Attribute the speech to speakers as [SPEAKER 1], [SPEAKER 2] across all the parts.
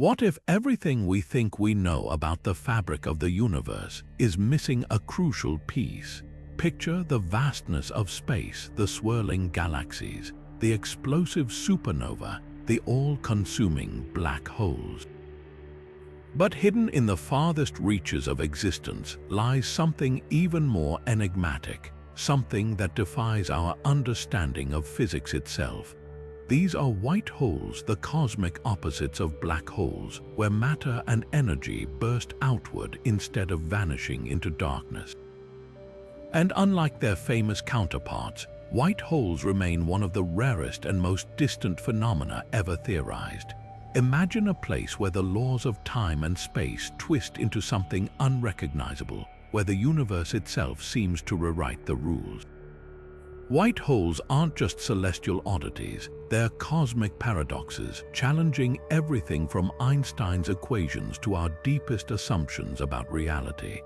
[SPEAKER 1] What if everything we think we know about the fabric of the universe is missing a crucial piece? Picture the vastness of space, the swirling galaxies, the explosive supernova, the all-consuming black holes. But hidden in the farthest reaches of existence lies something even more enigmatic, something that defies our understanding of physics itself. These are white holes, the cosmic opposites of black holes, where matter and energy burst outward instead of vanishing into darkness. And unlike their famous counterparts, white holes remain one of the rarest and most distant phenomena ever theorized. Imagine a place where the laws of time and space twist into something unrecognizable, where the universe itself seems to rewrite the rules. White holes aren't just celestial oddities, they're cosmic paradoxes, challenging everything from Einstein's equations to our deepest assumptions about reality.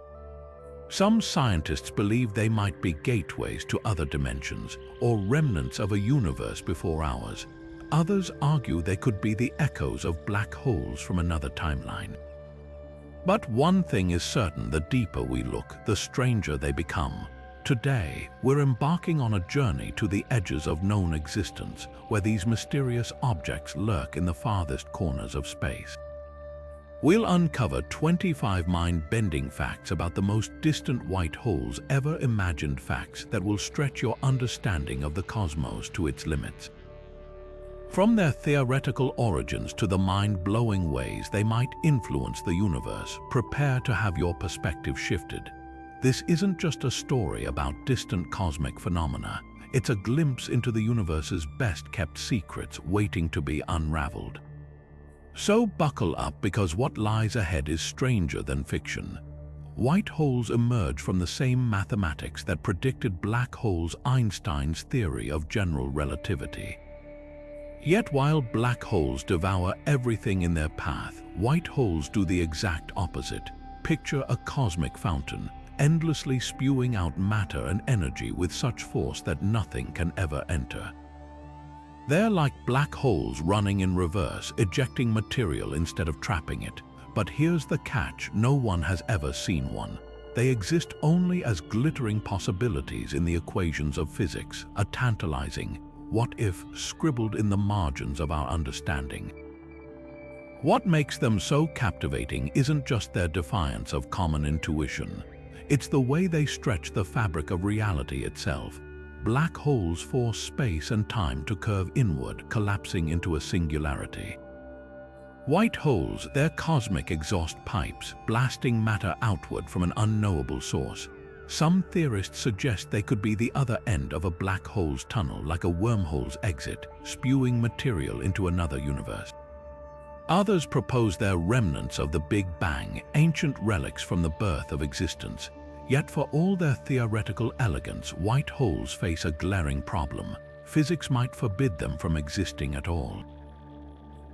[SPEAKER 1] Some scientists believe they might be gateways to other dimensions, or remnants of a universe before ours. Others argue they could be the echoes of black holes from another timeline. But one thing is certain: the deeper we look, the stranger they become. Today, we're embarking on a journey to the edges of known existence, where these mysterious objects lurk in the farthest corners of space. We'll uncover 25 mind-bending facts about the most distant white holes ever imagined, facts that will stretch your understanding of the cosmos to its limits. From their theoretical origins to the mind-blowing ways they might influence the universe, prepare to have your perspective shifted. This isn't just a story about distant cosmic phenomena, it's a glimpse into the universe's best-kept secrets waiting to be unraveled. So buckle up, because what lies ahead is stranger than fiction. White holes emerge from the same mathematics that predicted black holes, Einstein's theory of general relativity. Yet while black holes devour everything in their path, white holes do the exact opposite. Picture a cosmic fountain, endlessly spewing out matter and energy with such force that nothing can ever enter. They're like black holes running in reverse, ejecting material instead of trapping it. But here's the catch: no one has ever seen one. They exist only as glittering possibilities in the equations of physics, a tantalizing what-if scribbled in the margins of our understanding. What makes them so captivating isn't just their defiance of common intuition. It's the way they stretch the fabric of reality itself. Black holes force space and time to curve inward, collapsing into a singularity. White holes, they're cosmic exhaust pipes, blasting matter outward from an unknowable source. Some theorists suggest they could be the other end of a black hole's tunnel, like a wormhole's exit, spewing material into another universe. Others propose they're remnants of the Big Bang, ancient relics from the birth of existence. Yet for all their theoretical elegance, white holes face a glaring problem. Physics might forbid them from existing at all.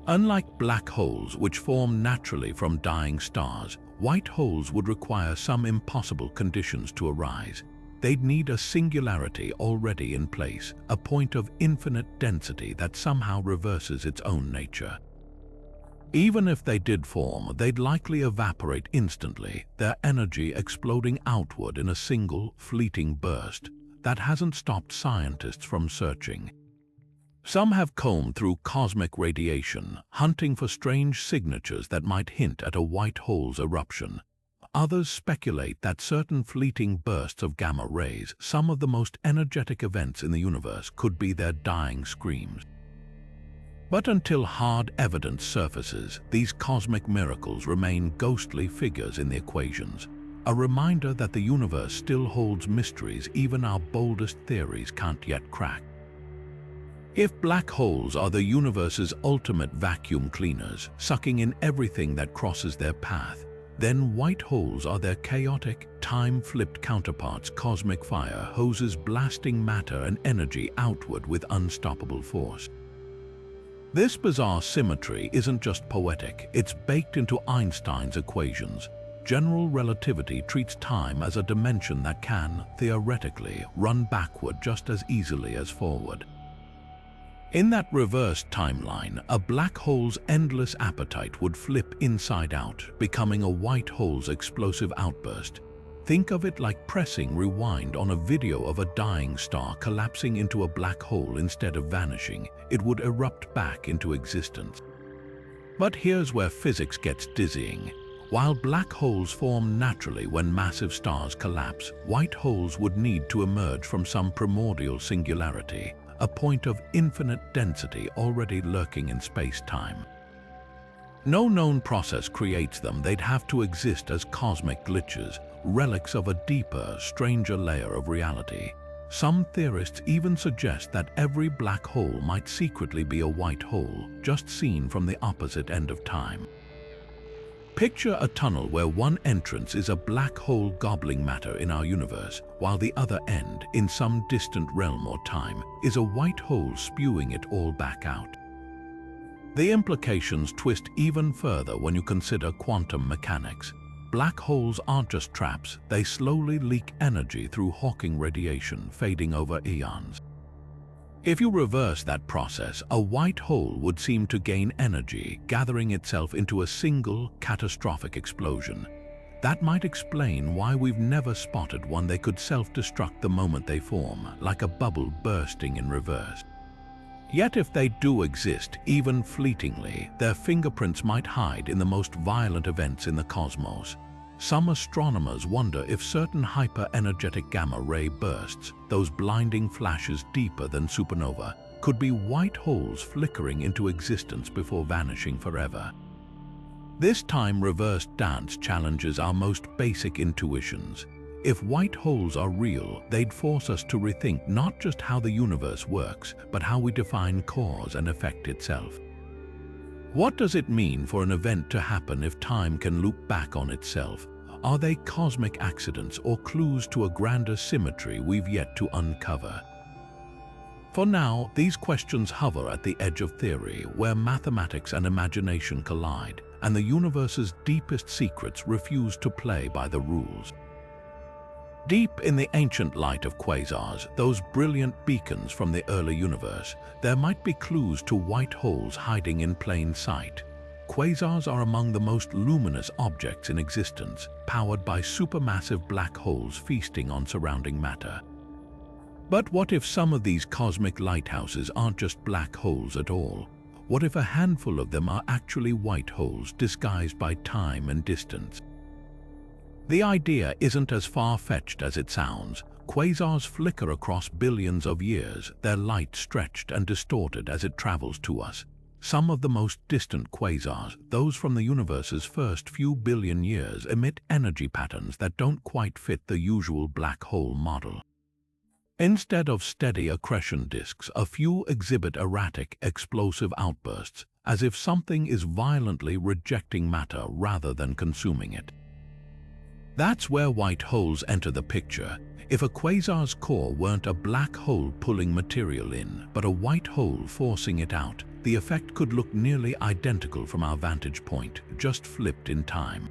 [SPEAKER 1] Unlike black holes, which form naturally from dying stars, white holes would require some impossible conditions to arise. They'd need a singularity already in place, a point of infinite density that somehow reverses its own nature. Even if they did form, they'd likely evaporate instantly, their energy exploding outward in a single, fleeting burst that hasn't stopped scientists from searching. Some have combed through cosmic radiation, hunting for strange signatures that might hint at a white hole's eruption. Others speculate that certain fleeting bursts of gamma rays, some of the most energetic events in the universe, could be their dying screams. But until hard evidence surfaces, these cosmic miracles remain ghostly figures in the equations, a reminder that the universe still holds mysteries even our boldest theories can't yet crack. If black holes are the universe's ultimate vacuum cleaners, sucking in everything that crosses their path, then white holes are their chaotic, time-flipped counterparts, cosmic fire hoses blasting matter and energy outward with unstoppable force. This bizarre symmetry isn't just poetic, it's baked into Einstein's equations. General relativity treats time as a dimension that can, theoretically, run backward just as easily as forward. In that reversed timeline, a black hole's endless appetite would flip inside out, becoming a white hole's explosive outburst. Think of it like pressing rewind on a video of a dying star collapsing into a black hole. Instead of vanishing, it would erupt back into existence. But here's where physics gets dizzying. While black holes form naturally when massive stars collapse, white holes would need to emerge from some primordial singularity, a point of infinite density already lurking in space-time. No known process creates them. They'd have to exist as cosmic glitches, relics of a deeper, stranger layer of reality. Some theorists even suggest that every black hole might secretly be a white hole, just seen from the opposite end of time. Picture a tunnel where one entrance is a black hole gobbling matter in our universe, while the other end, in some distant realm or time, is a white hole spewing it all back out. The implications twist even further when you consider quantum mechanics. Black holes aren't just traps, they slowly leak energy through Hawking radiation, fading over eons. If you reverse that process, a white hole would seem to gain energy, gathering itself into a single, catastrophic explosion. That might explain why we've never spotted one. They could self-destruct the moment they form, like a bubble bursting in reverse. Yet if they do exist, even fleetingly, their fingerprints might hide in the most violent events in the cosmos. Some astronomers wonder if certain hyper-energetic gamma-ray bursts, those blinding flashes deeper than supernova, could be white holes flickering into existence before vanishing forever. This time-reversed dance challenges our most basic intuitions. If white holes are real, they'd force us to rethink not just how the universe works, but how we define cause and effect itself. What does it mean for an event to happen if time can loop back on itself? Are they cosmic accidents or clues to a grander symmetry we've yet to uncover? For now, these questions hover at the edge of theory, where mathematics and imagination collide, and the universe's deepest secrets refuse to play by the rules. Deep in the ancient light of quasars, those brilliant beacons from the early universe, there might be clues to white holes hiding in plain sight. Quasars are among the most luminous objects in existence, powered by supermassive black holes feasting on surrounding matter. But what if some of these cosmic lighthouses aren't just black holes at all? What if a handful of them are actually white holes disguised by time and distance? The idea isn't as far-fetched as it sounds. Quasars flicker across billions of years, their light stretched and distorted as it travels to us. Some of the most distant quasars, those from the universe's first few billion years, emit energy patterns that don't quite fit the usual black hole model. Instead of steady accretion disks, a few exhibit erratic, explosive outbursts, as if something is violently rejecting matter rather than consuming it. That's where white holes enter the picture. If a quasar's core weren't a black hole pulling material in, but a white hole forcing it out, the effect could look nearly identical from our vantage point, just flipped in time.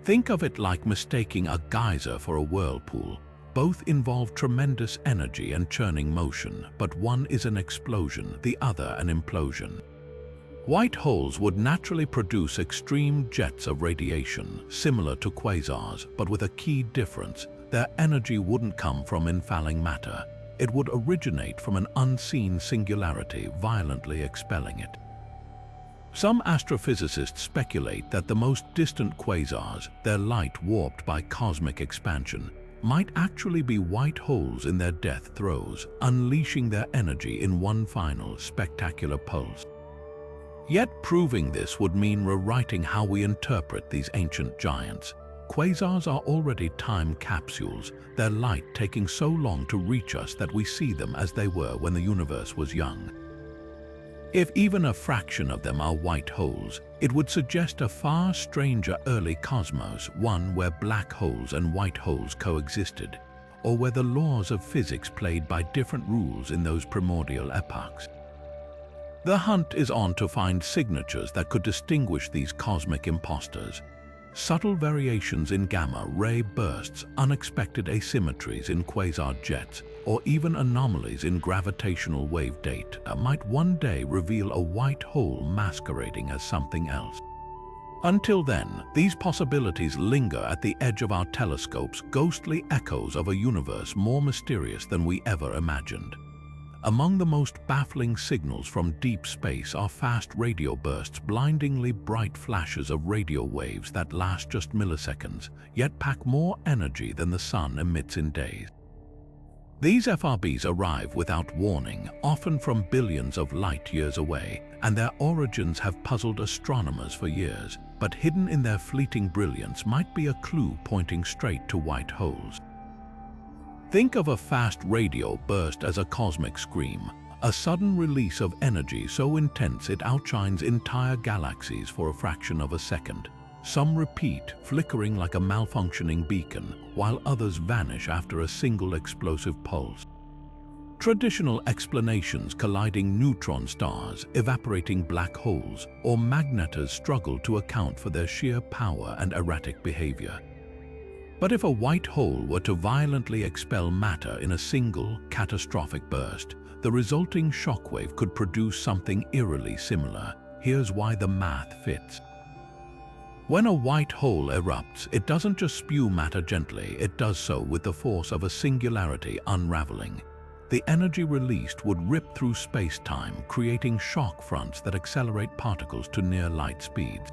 [SPEAKER 1] Think of it like mistaking a geyser for a whirlpool. Both involve tremendous energy and churning motion, but one is an explosion, the other an implosion. White holes would naturally produce extreme jets of radiation, similar to quasars, but with a key difference. Their energy wouldn't come from infalling matter. It would originate from an unseen singularity, violently expelling it. Some astrophysicists speculate that the most distant quasars, their light warped by cosmic expansion, might actually be white holes in their death throes, unleashing their energy in one final, spectacular pulse. Yet proving this would mean rewriting how we interpret these ancient giants. Quasars are already time capsules, their light taking so long to reach us that we see them as they were when the universe was young. If even a fraction of them are white holes, it would suggest a far stranger early cosmos, one where black holes and white holes coexisted, or where the laws of physics played by different rules in those primordial epochs. The hunt is on to find signatures that could distinguish these cosmic imposters. Subtle variations in gamma-ray bursts, unexpected asymmetries in quasar jets, or even anomalies in gravitational wave data might one day reveal a white hole masquerading as something else. Until then, these possibilities linger at the edge of our telescopes, ghostly echoes of a universe more mysterious than we ever imagined. Among the most baffling signals from deep space are fast radio bursts, blindingly bright flashes of radio waves that last just milliseconds, yet pack more energy than the sun emits in days. These FRBs arrive without warning, often from billions of light years away, and their origins have puzzled astronomers for years, but hidden in their fleeting brilliance might be a clue pointing straight to white holes. Think of a fast radio burst as a cosmic scream, a sudden release of energy so intense it outshines entire galaxies for a fraction of a second. Some repeat, flickering like a malfunctioning beacon, while others vanish after a single explosive pulse. Traditional explanations colliding neutron stars, evaporating black holes, or magnetars struggle to account for their sheer power and erratic behavior. But if a white hole were to violently expel matter in a single, catastrophic burst, the resulting shockwave could produce something eerily similar. Here's why the math fits. When a white hole erupts, it doesn't just spew matter gently, it does so with the force of a singularity unraveling. The energy released would rip through space-time, creating shock fronts that accelerate particles to near light speeds.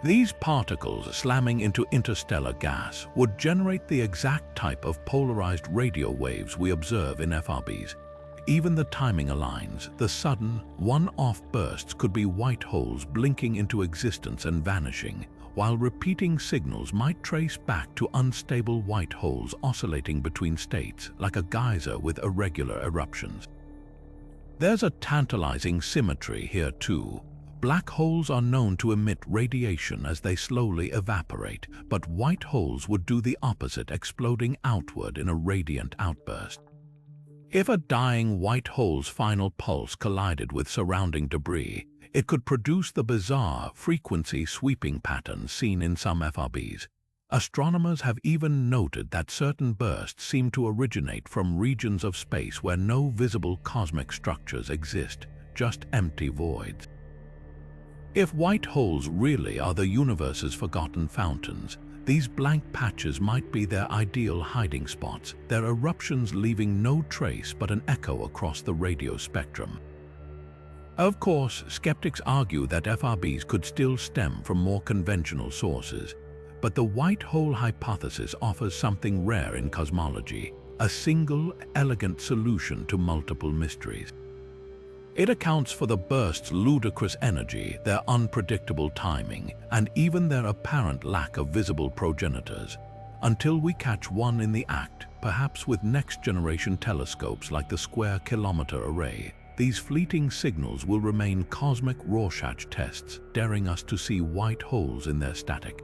[SPEAKER 1] These particles, slamming into interstellar gas, would generate the exact type of polarized radio waves we observe in FRBs. Even the timing aligns. The sudden, one-off bursts could be white holes blinking into existence and vanishing, while repeating signals might trace back to unstable white holes oscillating between states, like a geyser with irregular eruptions. There's a tantalizing symmetry here too. Black holes are known to emit radiation as they slowly evaporate, but white holes would do the opposite, exploding outward in a radiant outburst. If a dying white hole's final pulse collided with surrounding debris, it could produce the bizarre frequency-sweeping patterns seen in some FRBs. Astronomers have even noted that certain bursts seem to originate from regions of space where no visible cosmic structures exist, just empty voids. If white holes really are the universe's forgotten fountains, these blank patches might be their ideal hiding spots, their eruptions leaving no trace but an echo across the radio spectrum. Of course, skeptics argue that FRBs could still stem from more conventional sources, but the white hole hypothesis offers something rare in cosmology, a single, elegant solution to multiple mysteries. It accounts for the burst's ludicrous energy, their unpredictable timing, and even their apparent lack of visible progenitors. Until we catch one in the act, perhaps with next-generation telescopes like the Square Kilometre Array, these fleeting signals will remain cosmic Rorschach tests, daring us to see white holes in their static.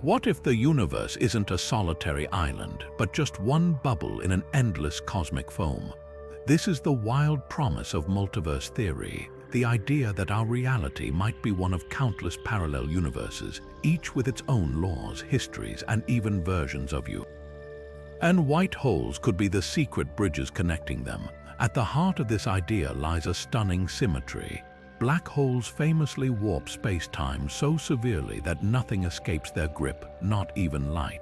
[SPEAKER 1] What if the universe isn't a solitary island, but just one bubble in an endless cosmic foam? This is the wild promise of multiverse theory, the idea that our reality might be one of countless parallel universes, each with its own laws, histories, and even versions of you. And white holes could be the secret bridges connecting them. At the heart of this idea lies a stunning symmetry. Black holes famously warp space-time so severely that nothing escapes their grip, not even light.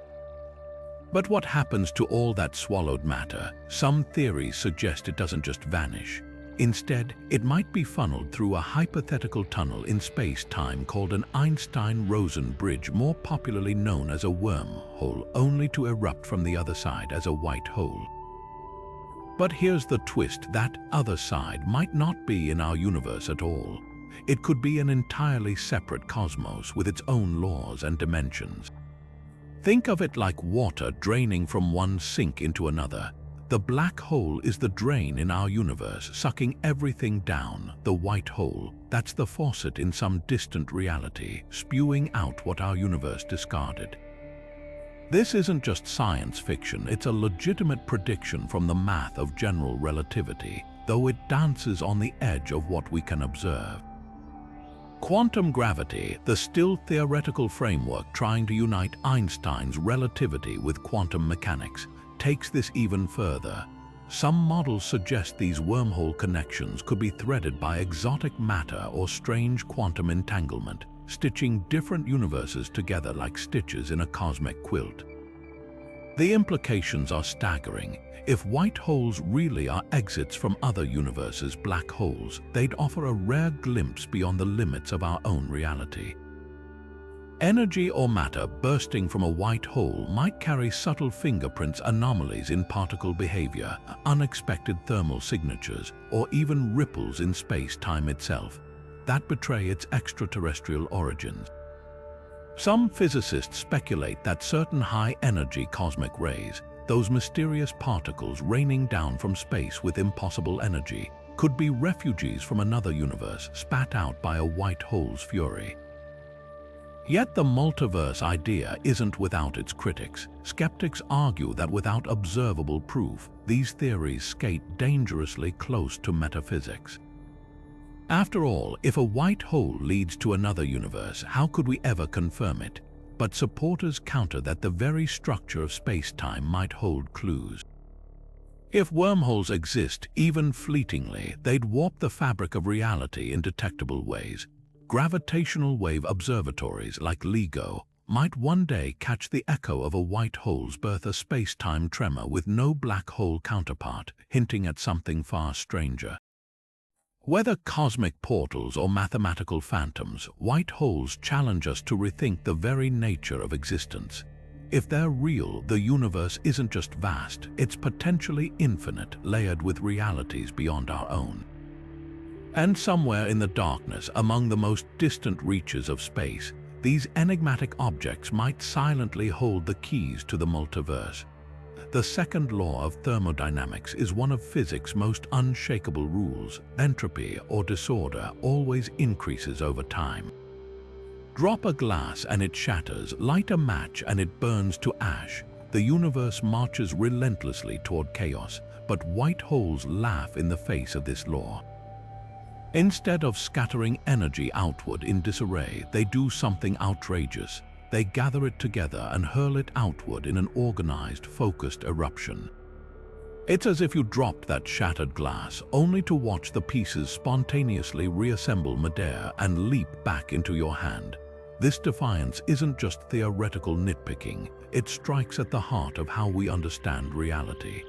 [SPEAKER 1] But what happens to all that swallowed matter? Some theories suggest it doesn't just vanish. Instead, it might be funneled through a hypothetical tunnel in space-time called an Einstein-Rosen bridge, more popularly known as a wormhole, only to erupt from the other side as a white hole. But here's the twist: that other side might not be in our universe at all. It could be an entirely separate cosmos with its own laws and dimensions. Think of it like water draining from one sink into another. The black hole is the drain in our universe, sucking everything down. The white hole, that's the faucet in some distant reality, spewing out what our universe discarded. This isn't just science fiction, it's a legitimate prediction from the math of general relativity, though it dances on the edge of what we can observe. Quantum gravity, the still theoretical framework trying to unite Einstein's relativity with quantum mechanics, takes this even further. Some models suggest these wormhole connections could be threaded by exotic matter or strange quantum entanglement, stitching different universes together like stitches in a cosmic quilt. The implications are staggering. If white holes really are exits from other universes' black holes, they'd offer a rare glimpse beyond the limits of our own reality. Energy or matter bursting from a white hole might carry subtle fingerprints, anomalies in particle behavior, unexpected thermal signatures, or even ripples in space-time itself that betray its extraterrestrial origins. Some physicists speculate that certain high-energy cosmic rays, those mysterious particles raining down from space with impossible energy, could be refugees from another universe spat out by a white hole's fury. Yet the multiverse idea isn't without its critics. Skeptics argue that without observable proof, these theories skate dangerously close to metaphysics. After all, if a white hole leads to another universe, how could we ever confirm it? But supporters counter that the very structure of space-time might hold clues. If wormholes exist, even fleetingly, they'd warp the fabric of reality in detectable ways. Gravitational wave observatories like LIGO might one day catch the echo of a white hole's birth, a space-time tremor with no black hole counterpart, hinting at something far stranger. Whether cosmic portals or mathematical phantoms, white holes challenge us to rethink the very nature of existence. If they're real, the universe isn't just vast, it's potentially infinite, layered with realities beyond our own. And somewhere in the darkness, among the most distant reaches of space, these enigmatic objects might silently hold the keys to the multiverse. The second law of thermodynamics is one of physics' most unshakable rules. Entropy or disorder always increases over time. Drop a glass and it shatters, light a match and it burns to ash. The universe marches relentlessly toward chaos, but white holes laugh in the face of this law. Instead of scattering energy outward in disarray, they do something outrageous. They gather it together and hurl it outward in an organized, focused eruption. It's as if you dropped that shattered glass, only to watch the pieces spontaneously reassemble midair and leap back into your hand. This defiance isn't just theoretical nitpicking, it strikes at the heart of how we understand reality.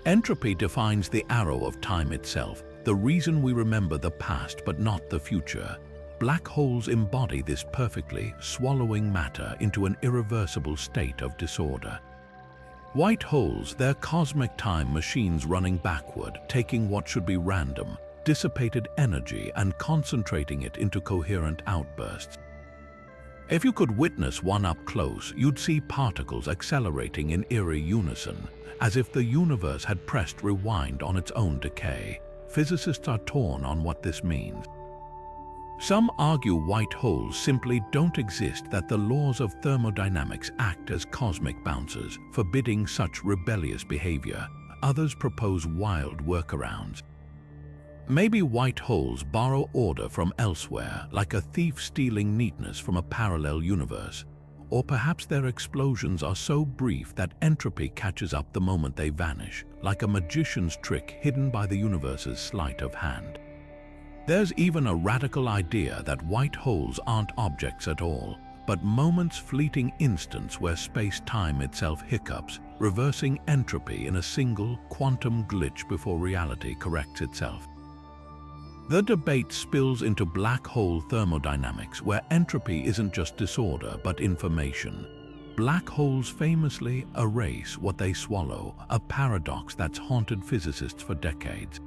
[SPEAKER 1] Entropy defines the arrow of time itself, the reason we remember the past but not the future. Black holes embody this perfectly, swallowing matter into an irreversible state of disorder. White holes, they're cosmic time machines running backward, taking what should be random, dissipated energy and concentrating it into coherent outbursts. If you could witness one up close, you'd see particles accelerating in eerie unison, as if the universe had pressed rewind on its own decay. Physicists are torn on what this means. Some argue white holes simply don't exist, that the laws of thermodynamics act as cosmic bouncers, forbidding such rebellious behavior. Others propose wild workarounds. Maybe white holes borrow order from elsewhere, like a thief stealing neatness from a parallel universe. Or perhaps their explosions are so brief that entropy catches up the moment they vanish, like a magician's trick hidden by the universe's sleight of hand. There's even a radical idea that white holes aren't objects at all, but moments, fleeting instants where space-time itself hiccups, reversing entropy in a single quantum glitch before reality corrects itself. The debate spills into black hole thermodynamics, where entropy isn't just disorder but information. Black holes famously erase what they swallow, a paradox that's haunted physicists for decades.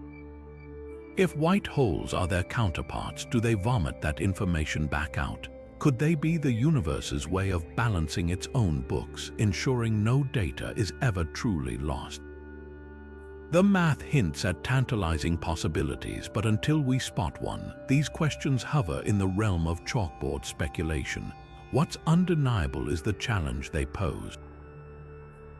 [SPEAKER 1] If white holes are their counterparts, do they vomit that information back out? Could they be the universe's way of balancing its own books, ensuring no data is ever truly lost? The math hints at tantalizing possibilities, but until we spot one, these questions hover in the realm of chalkboard speculation. What's undeniable is the challenge they pose.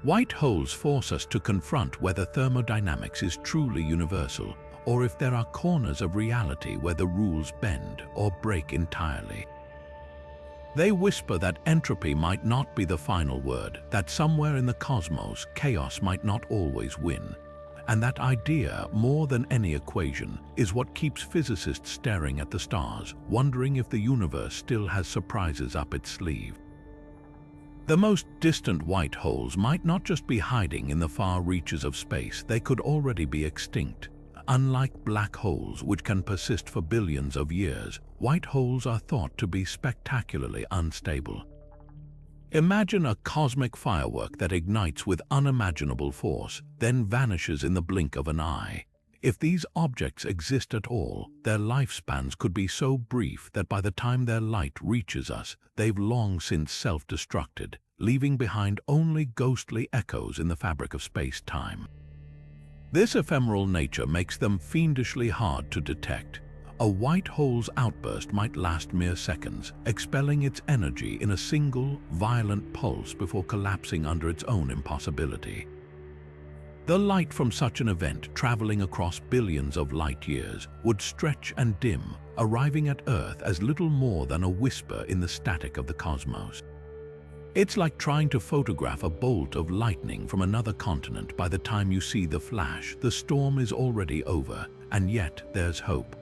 [SPEAKER 1] White holes force us to confront whether thermodynamics is truly universal, or if there are corners of reality where the rules bend or break entirely. They whisper that entropy might not be the final word, that somewhere in the cosmos, chaos might not always win. And that idea, more than any equation, is what keeps physicists staring at the stars, wondering if the universe still has surprises up its sleeve. The most distant white holes might not just be hiding in the far reaches of space, they could already be extinct. Unlike black holes, which can persist for billions of years, white holes are thought to be spectacularly unstable. Imagine a cosmic firework that ignites with unimaginable force, then vanishes in the blink of an eye. If these objects exist at all, their lifespans could be so brief that by the time their light reaches us, they've long since self-destructed, leaving behind only ghostly echoes in the fabric of space-time. This ephemeral nature makes them fiendishly hard to detect. A white hole's outburst might last mere seconds, expelling its energy in a single, violent pulse before collapsing under its own impossibility. The light from such an event, traveling across billions of light years, would stretch and dim, arriving at Earth as little more than a whisper in the static of the cosmos. It's like trying to photograph a bolt of lightning from another continent. By the time you see the flash, the storm is already over, and yet there's hope.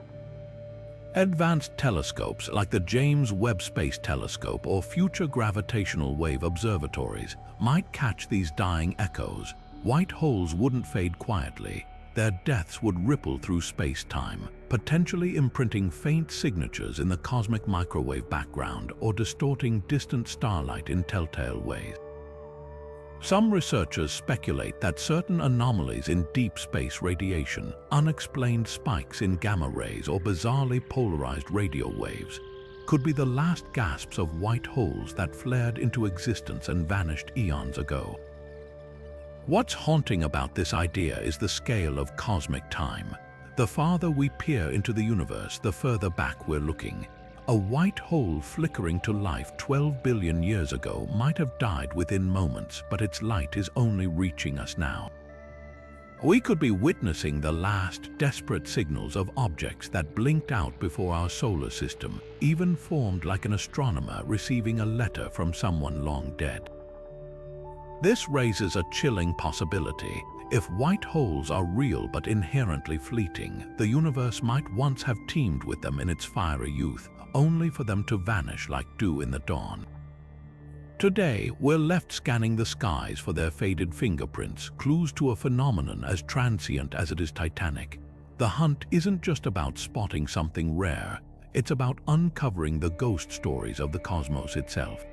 [SPEAKER 1] Advanced telescopes like the James Webb Space Telescope or future gravitational wave observatories might catch these dying echoes. White holes wouldn't fade quietly. Their deaths would ripple through space-time, potentially imprinting faint signatures in the cosmic microwave background or distorting distant starlight in telltale ways. Some researchers speculate that certain anomalies in deep space radiation, unexplained spikes in gamma rays or bizarrely polarized radio waves, could be the last gasps of white holes that flared into existence and vanished eons ago. What's haunting about this idea is the scale of cosmic time. The farther we peer into the universe, the further back we're looking. A white hole flickering to life 12 billion years ago might have died within moments, but its light is only reaching us now. We could be witnessing the last desperate signals of objects that blinked out before our solar system, even formed like an astronomer receiving a letter from someone long dead. This raises a chilling possibility. If white holes are real but inherently fleeting, the universe might once have teemed with them in its fiery youth, only for them to vanish like dew in the dawn. Today, we're left scanning the skies for their faded fingerprints, clues to a phenomenon as transient as it is titanic. The hunt isn't just about spotting something rare, it's about uncovering the ghost stories of the cosmos itself.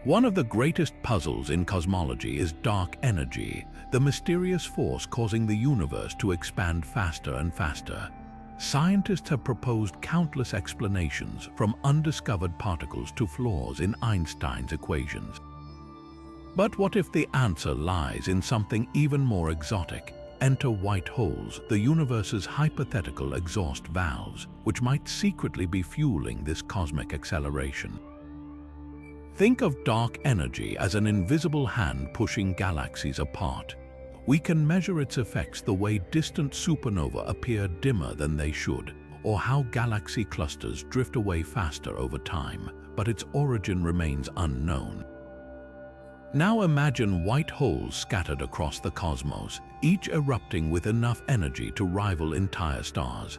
[SPEAKER 1] One of the greatest puzzles in cosmology is dark energy, the mysterious force causing the universe to expand faster and faster. Scientists have proposed countless explanations, from undiscovered particles to flaws in Einstein's equations. But what if the answer lies in something even more exotic? Enter white holes, the universe's hypothetical exhaust valves, which might secretly be fueling this cosmic acceleration. Think of dark energy as an invisible hand pushing galaxies apart. We can measure its effects the way distant supernovae appear dimmer than they should, or how galaxy clusters drift away faster over time, but its origin remains unknown. Now imagine white holes scattered across the cosmos, each erupting with enough energy to rival entire stars.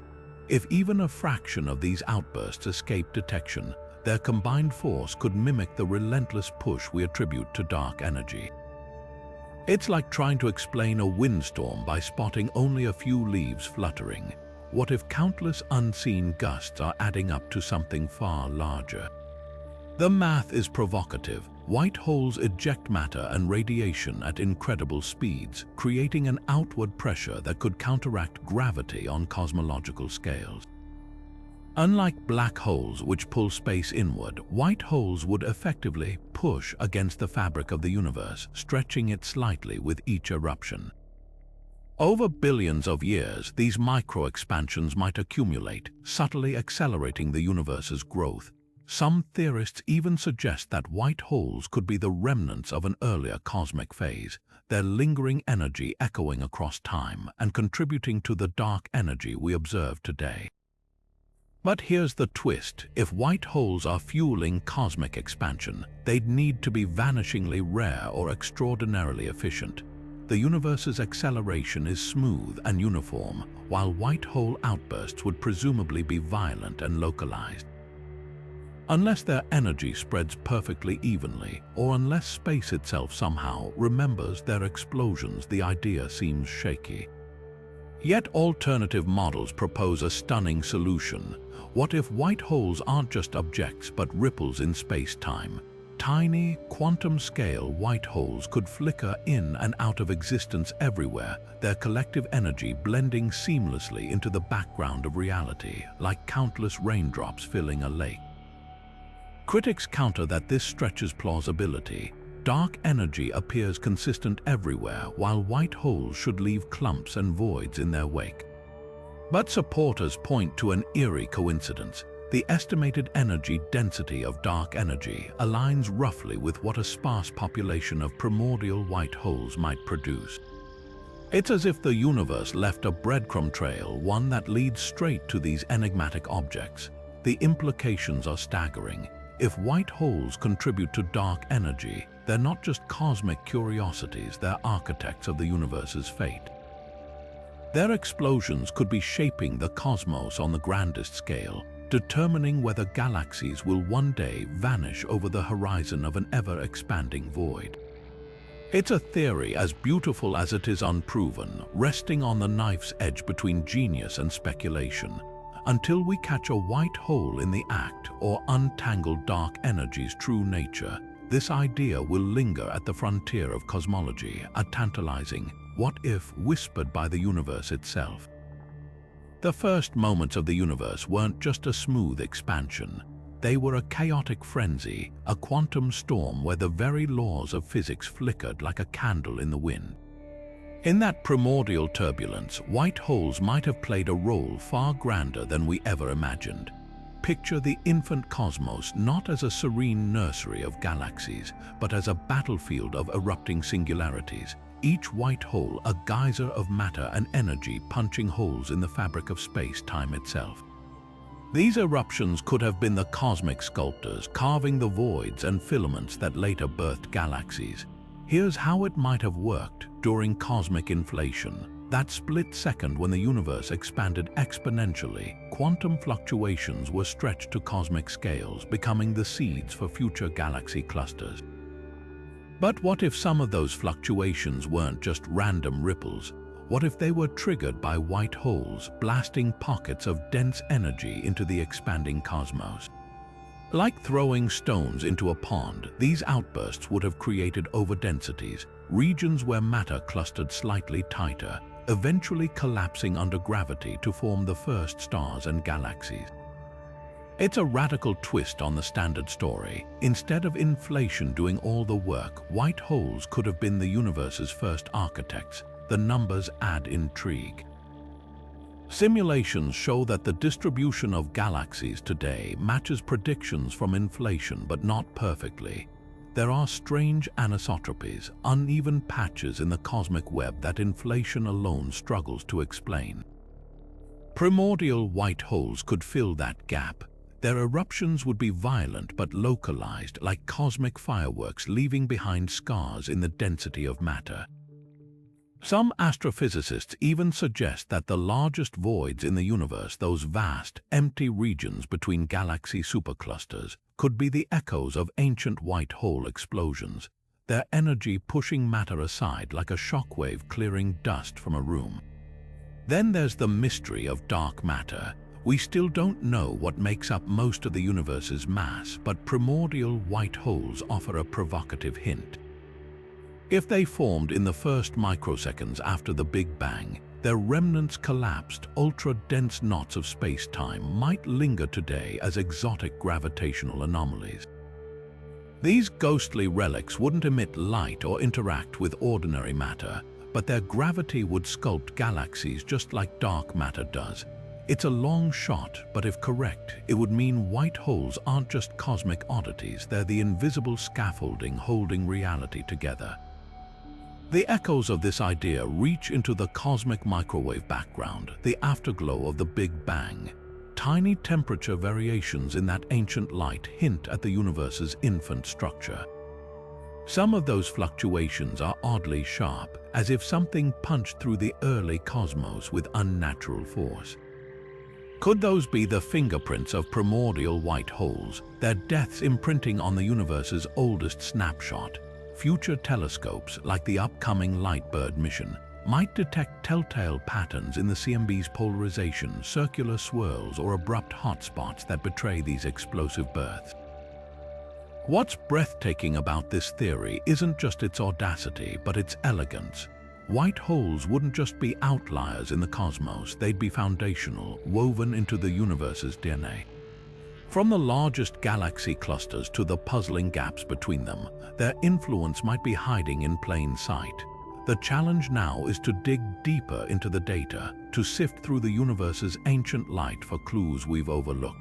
[SPEAKER 1] If even a fraction of these outbursts escape detection, their combined force could mimic the relentless push we attribute to dark energy. It's like trying to explain a windstorm by spotting only a few leaves fluttering. What if countless unseen gusts are adding up to something far larger? The math is provocative. White holes eject matter and radiation at incredible speeds, creating an outward pressure that could counteract gravity on cosmological scales. Unlike black holes, which pull space inward, white holes would effectively push against the fabric of the universe, stretching it slightly with each eruption. Over billions of years, these micro-expansions might accumulate, subtly accelerating the universe's growth. Some theorists even suggest that white holes could be the remnants of an earlier cosmic phase, their lingering energy echoing across time and contributing to the dark energy we observe today. But here's the twist: if white holes are fueling cosmic expansion, they'd need to be vanishingly rare or extraordinarily efficient. The universe's acceleration is smooth and uniform, while white hole outbursts would presumably be violent and localized. Unless their energy spreads perfectly evenly, or unless space itself somehow remembers their explosions, the idea seems shaky. Yet alternative models propose a stunning solution. What if white holes aren't just objects but ripples in space-time? Tiny, quantum-scale white holes could flicker in and out of existence everywhere, their collective energy blending seamlessly into the background of reality, like countless raindrops filling a lake. Critics counter that this stretches plausibility. Dark energy appears consistent everywhere, while white holes should leave clumps and voids in their wake. But supporters point to an eerie coincidence. The estimated energy density of dark energy aligns roughly with what a sparse population of primordial white holes might produce. It's as if the universe left a breadcrumb trail, one that leads straight to these enigmatic objects. The implications are staggering. If white holes contribute to dark energy, they're not just cosmic curiosities, they're architects of the universe's fate. Their explosions could be shaping the cosmos on the grandest scale, determining whether galaxies will one day vanish over the horizon of an ever-expanding void. It's a theory as beautiful as it is unproven, resting on the knife's edge between genius and speculation. Until we catch a white hole in the act or untangle dark energy's true nature, this idea will linger at the frontier of cosmology, a tantalizing what-if whispered by the universe itself. The first moments of the universe weren't just a smooth expansion. They were a chaotic frenzy, a quantum storm where the very laws of physics flickered like a candle in the wind. In that primordial turbulence, white holes might have played a role far grander than we ever imagined. Picture the infant cosmos not as a serene nursery of galaxies, but as a battlefield of erupting singularities, each white hole a geyser of matter and energy punching holes in the fabric of space-time itself. These eruptions could have been the cosmic sculptors carving the voids and filaments that later birthed galaxies. Here's how it might have worked during cosmic inflation. That split second when the universe expanded exponentially, quantum fluctuations were stretched to cosmic scales, becoming the seeds for future galaxy clusters. But what if some of those fluctuations weren't just random ripples? What if they were triggered by white holes, blasting pockets of dense energy into the expanding cosmos? Like throwing stones into a pond, these outbursts would have created overdensities, regions where matter clustered slightly tighter, eventually collapsing under gravity to form the first stars and galaxies. It's a radical twist on the standard story. Instead of inflation doing all the work, white holes could have been the universe's first architects. The numbers add intrigue. Simulations show that the distribution of galaxies today matches predictions from inflation, but not perfectly. There are strange anisotropies, uneven patches in the cosmic web that inflation alone struggles to explain. Primordial white holes could fill that gap. Their eruptions would be violent but localized, like cosmic fireworks leaving behind scars in the density of matter. Some astrophysicists even suggest that the largest voids in the universe, those vast, empty regions between galaxy superclusters, could be the echoes of ancient white hole explosions, their energy pushing matter aside like a shockwave clearing dust from a room. Then there's the mystery of dark matter. We still don't know what makes up most of the universe's mass, but primordial white holes offer a provocative hint. If they formed in the first microseconds after the Big Bang, their remnants collapsed, ultra-dense knots of space-time might linger today as exotic gravitational anomalies. These ghostly relics wouldn't emit light or interact with ordinary matter, but their gravity would sculpt galaxies just like dark matter does. It's a long shot, but if correct, it would mean white holes aren't just cosmic oddities, they're the invisible scaffolding holding reality together. The echoes of this idea reach into the cosmic microwave background, the afterglow of the Big Bang. Tiny temperature variations in that ancient light hint at the universe's infant structure. Some of those fluctuations are oddly sharp, as if something punched through the early cosmos with unnatural force. Could those be the fingerprints of primordial white holes, their deaths imprinting on the universe's oldest snapshot? Future telescopes, like the upcoming Lightbird mission, might detect telltale patterns in the CMB's polarization, circular swirls, or abrupt hotspots that betray these explosive births. What's breathtaking about this theory isn't just its audacity, but its elegance. White holes wouldn't just be outliers in the cosmos, they'd be foundational, woven into the universe's DNA. From the largest galaxy clusters to the puzzling gaps between them, their influence might be hiding in plain sight. The challenge now is to dig deeper into the data, to sift through the universe's ancient light for clues we've overlooked.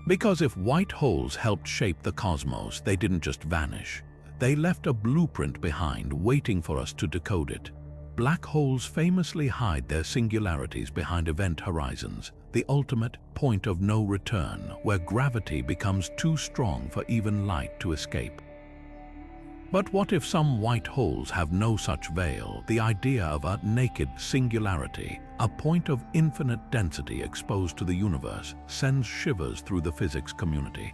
[SPEAKER 1] Because if white holes helped shape the cosmos, they didn't just vanish. They left a blueprint behind, waiting for us to decode it. Black holes famously hide their singularities behind event horizons, the ultimate point of no return, where gravity becomes too strong for even light to escape. But what if some white holes have no such veil? The idea of a naked singularity, a point of infinite density exposed to the universe, sends shivers through the physics community.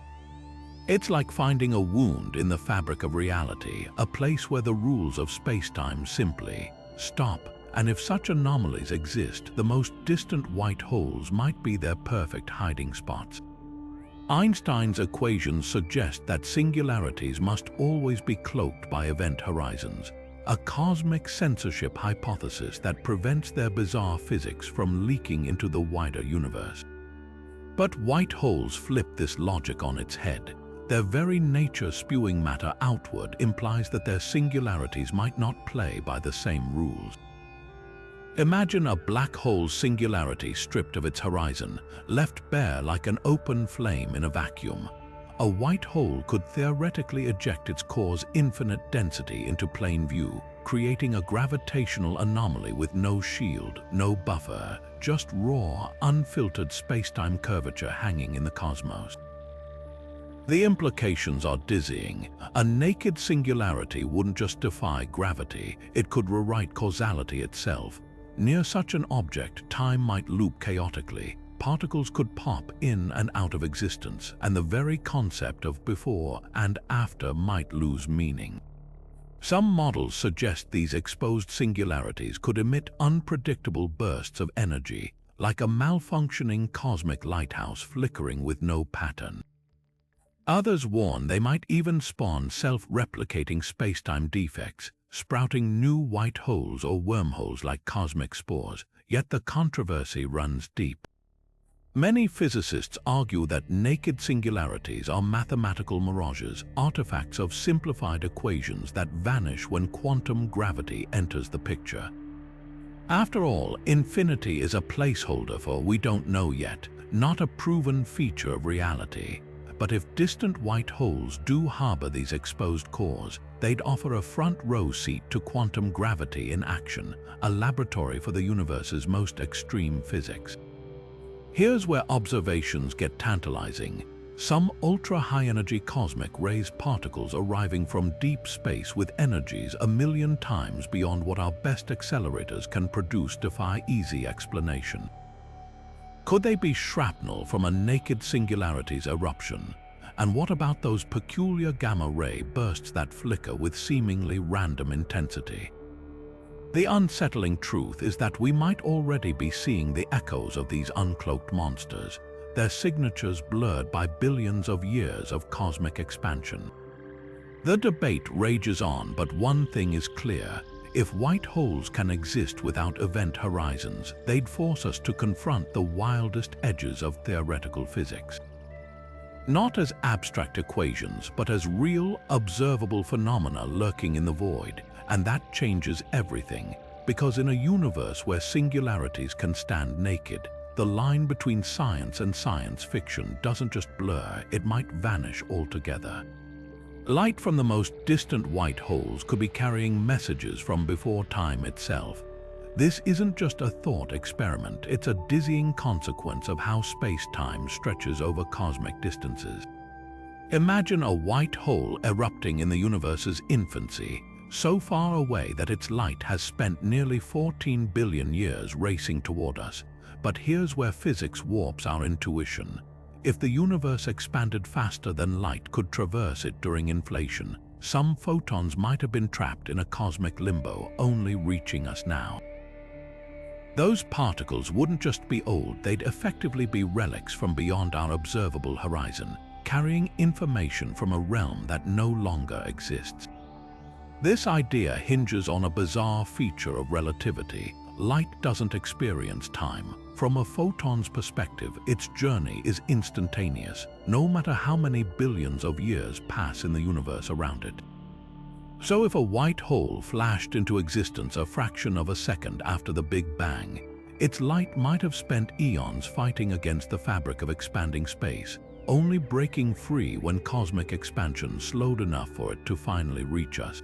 [SPEAKER 1] It's like finding a wound in the fabric of reality, a place where the rules of space-time simply stop. And if such anomalies exist, the most distant white holes might be their perfect hiding spots. Einstein's equations suggest that singularities must always be cloaked by event horizons, a cosmic censorship hypothesis that prevents their bizarre physics from leaking into the wider universe. But white holes flip this logic on its head. Their very nature spewing matter outward implies that their singularities might not play by the same rules. Imagine a black hole's singularity stripped of its horizon, left bare like an open flame in a vacuum. A white hole could theoretically eject its core's infinite density into plain view, creating a gravitational anomaly with no shield, no buffer, just raw, unfiltered space-time curvature hanging in the cosmos. The implications are dizzying. A naked singularity wouldn't just defy gravity, it could rewrite causality itself. Near such an object, time might loop chaotically. Particles could pop in and out of existence, and the very concept of before and after might lose meaning. Some models suggest these exposed singularities could emit unpredictable bursts of energy, like a malfunctioning cosmic lighthouse flickering with no pattern. Others warn they might even spawn self-replicating space-time defects, sprouting new white holes or wormholes like cosmic spores, yet the controversy runs deep. Many physicists argue that naked singularities are mathematical mirages, artifacts of simplified equations that vanish when quantum gravity enters the picture. After all, infinity is a placeholder for we don't know yet, not a proven feature of reality. But if distant white holes do harbor these exposed cores, they'd offer a front-row seat to quantum gravity in action, a laboratory for the universe's most extreme physics. Here's where observations get tantalizing. Some ultra-high-energy cosmic rays particles arriving from deep space with energies 1,000,000 times beyond what our best accelerators can produce defy easy explanation. Could they be shrapnel from a naked singularity's eruption? And what about those peculiar gamma-ray bursts that flicker with seemingly random intensity? The unsettling truth is that we might already be seeing the echoes of these uncloaked monsters, their signatures blurred by billions of years of cosmic expansion. The debate rages on, but one thing is clear. If white holes can exist without event horizons, they'd force us to confront the wildest edges of theoretical physics. Not as abstract equations, but as real, observable phenomena lurking in the void. And that changes everything, because in a universe where singularities can stand naked, the line between science and science fiction doesn't just blur, it might vanish altogether. Light from the most distant white holes could be carrying messages from before time itself. This isn't just a thought experiment, it's a dizzying consequence of how space-time stretches over cosmic distances. Imagine a white hole erupting in the universe's infancy, so far away that its light has spent nearly 14 billion years racing toward us. But here's where physics warps our intuition. If the universe expanded faster than light could traverse it during inflation, some photons might have been trapped in a cosmic limbo, only reaching us now. Those particles wouldn't just be old, they'd effectively be relics from beyond our observable horizon, carrying information from a realm that no longer exists. This idea hinges on a bizarre feature of relativity. Light doesn't experience time. From a photon's perspective, its journey is instantaneous, no matter how many billions of years pass in the universe around it. So if a white hole flashed into existence a fraction of a second after the Big Bang, its light might have spent eons fighting against the fabric of expanding space, only breaking free when cosmic expansion slowed enough for it to finally reach us.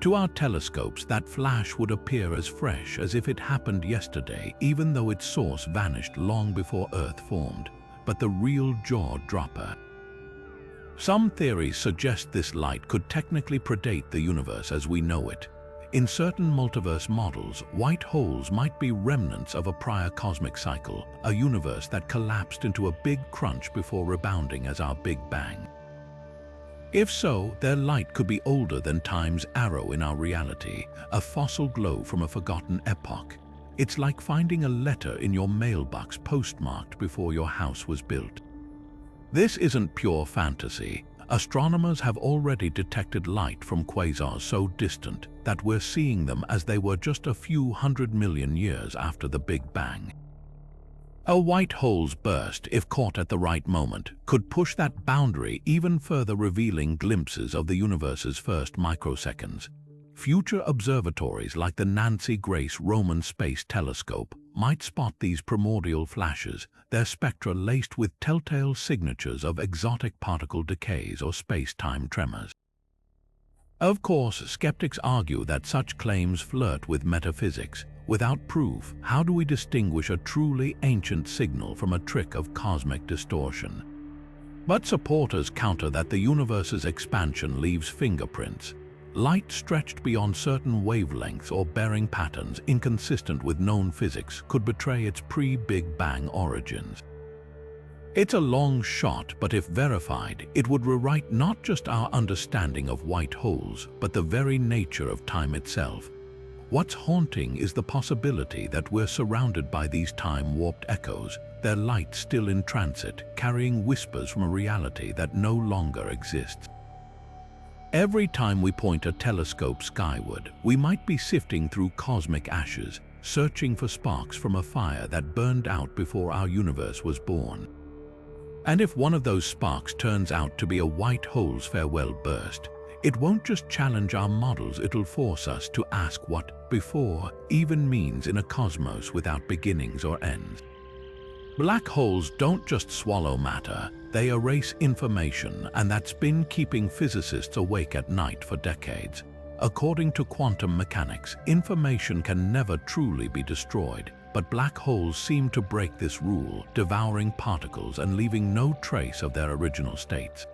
[SPEAKER 1] To our telescopes, that flash would appear as fresh as if it happened yesterday, even though its source vanished long before Earth formed. But the real jaw-dropper. Some theories suggest this light could technically predate the universe as we know it. In certain multiverse models, white holes might be remnants of a prior cosmic cycle, a universe that collapsed into a big crunch before rebounding as our Big Bang. If so, their light could be older than time's arrow in our reality, a fossil glow from a forgotten epoch. It's like finding a letter in your mailbox postmarked before your house was built. This isn't pure fantasy. Astronomers have already detected light from quasars so distant that we're seeing them as they were just a few 100 million years after the Big Bang. A white hole's burst, if caught at the right moment, could push that boundary even further, revealing glimpses of the universe's first microseconds. Future observatories like the Nancy Grace Roman Space Telescope might spot these primordial flashes, their spectra laced with telltale signatures of exotic particle decays or space-time tremors. Of course, skeptics argue that such claims flirt with metaphysics. Without proof, how do we distinguish a truly ancient signal from a trick of cosmic distortion? But supporters counter that the universe's expansion leaves fingerprints. Light stretched beyond certain wavelengths or bearing patterns inconsistent with known physics could betray its pre-Big Bang origins. It's a long shot, but if verified, it would rewrite not just our understanding of white holes, but the very nature of time itself. What's haunting is the possibility that we're surrounded by these time-warped echoes, their light still in transit, carrying whispers from a reality that no longer exists. Every time we point a telescope skyward, we might be sifting through cosmic ashes, searching for sparks from a fire that burned out before our universe was born. And if one of those sparks turns out to be a white hole's farewell burst, it won't just challenge our models, it'll force us to ask what before even means in a cosmos without beginnings or ends. Black holes don't just swallow matter, they erase information, and that's been keeping physicists awake at night for decades. According to quantum mechanics, information can never truly be destroyed, but black holes seem to break this rule, devouring particles and leaving no trace of their original states.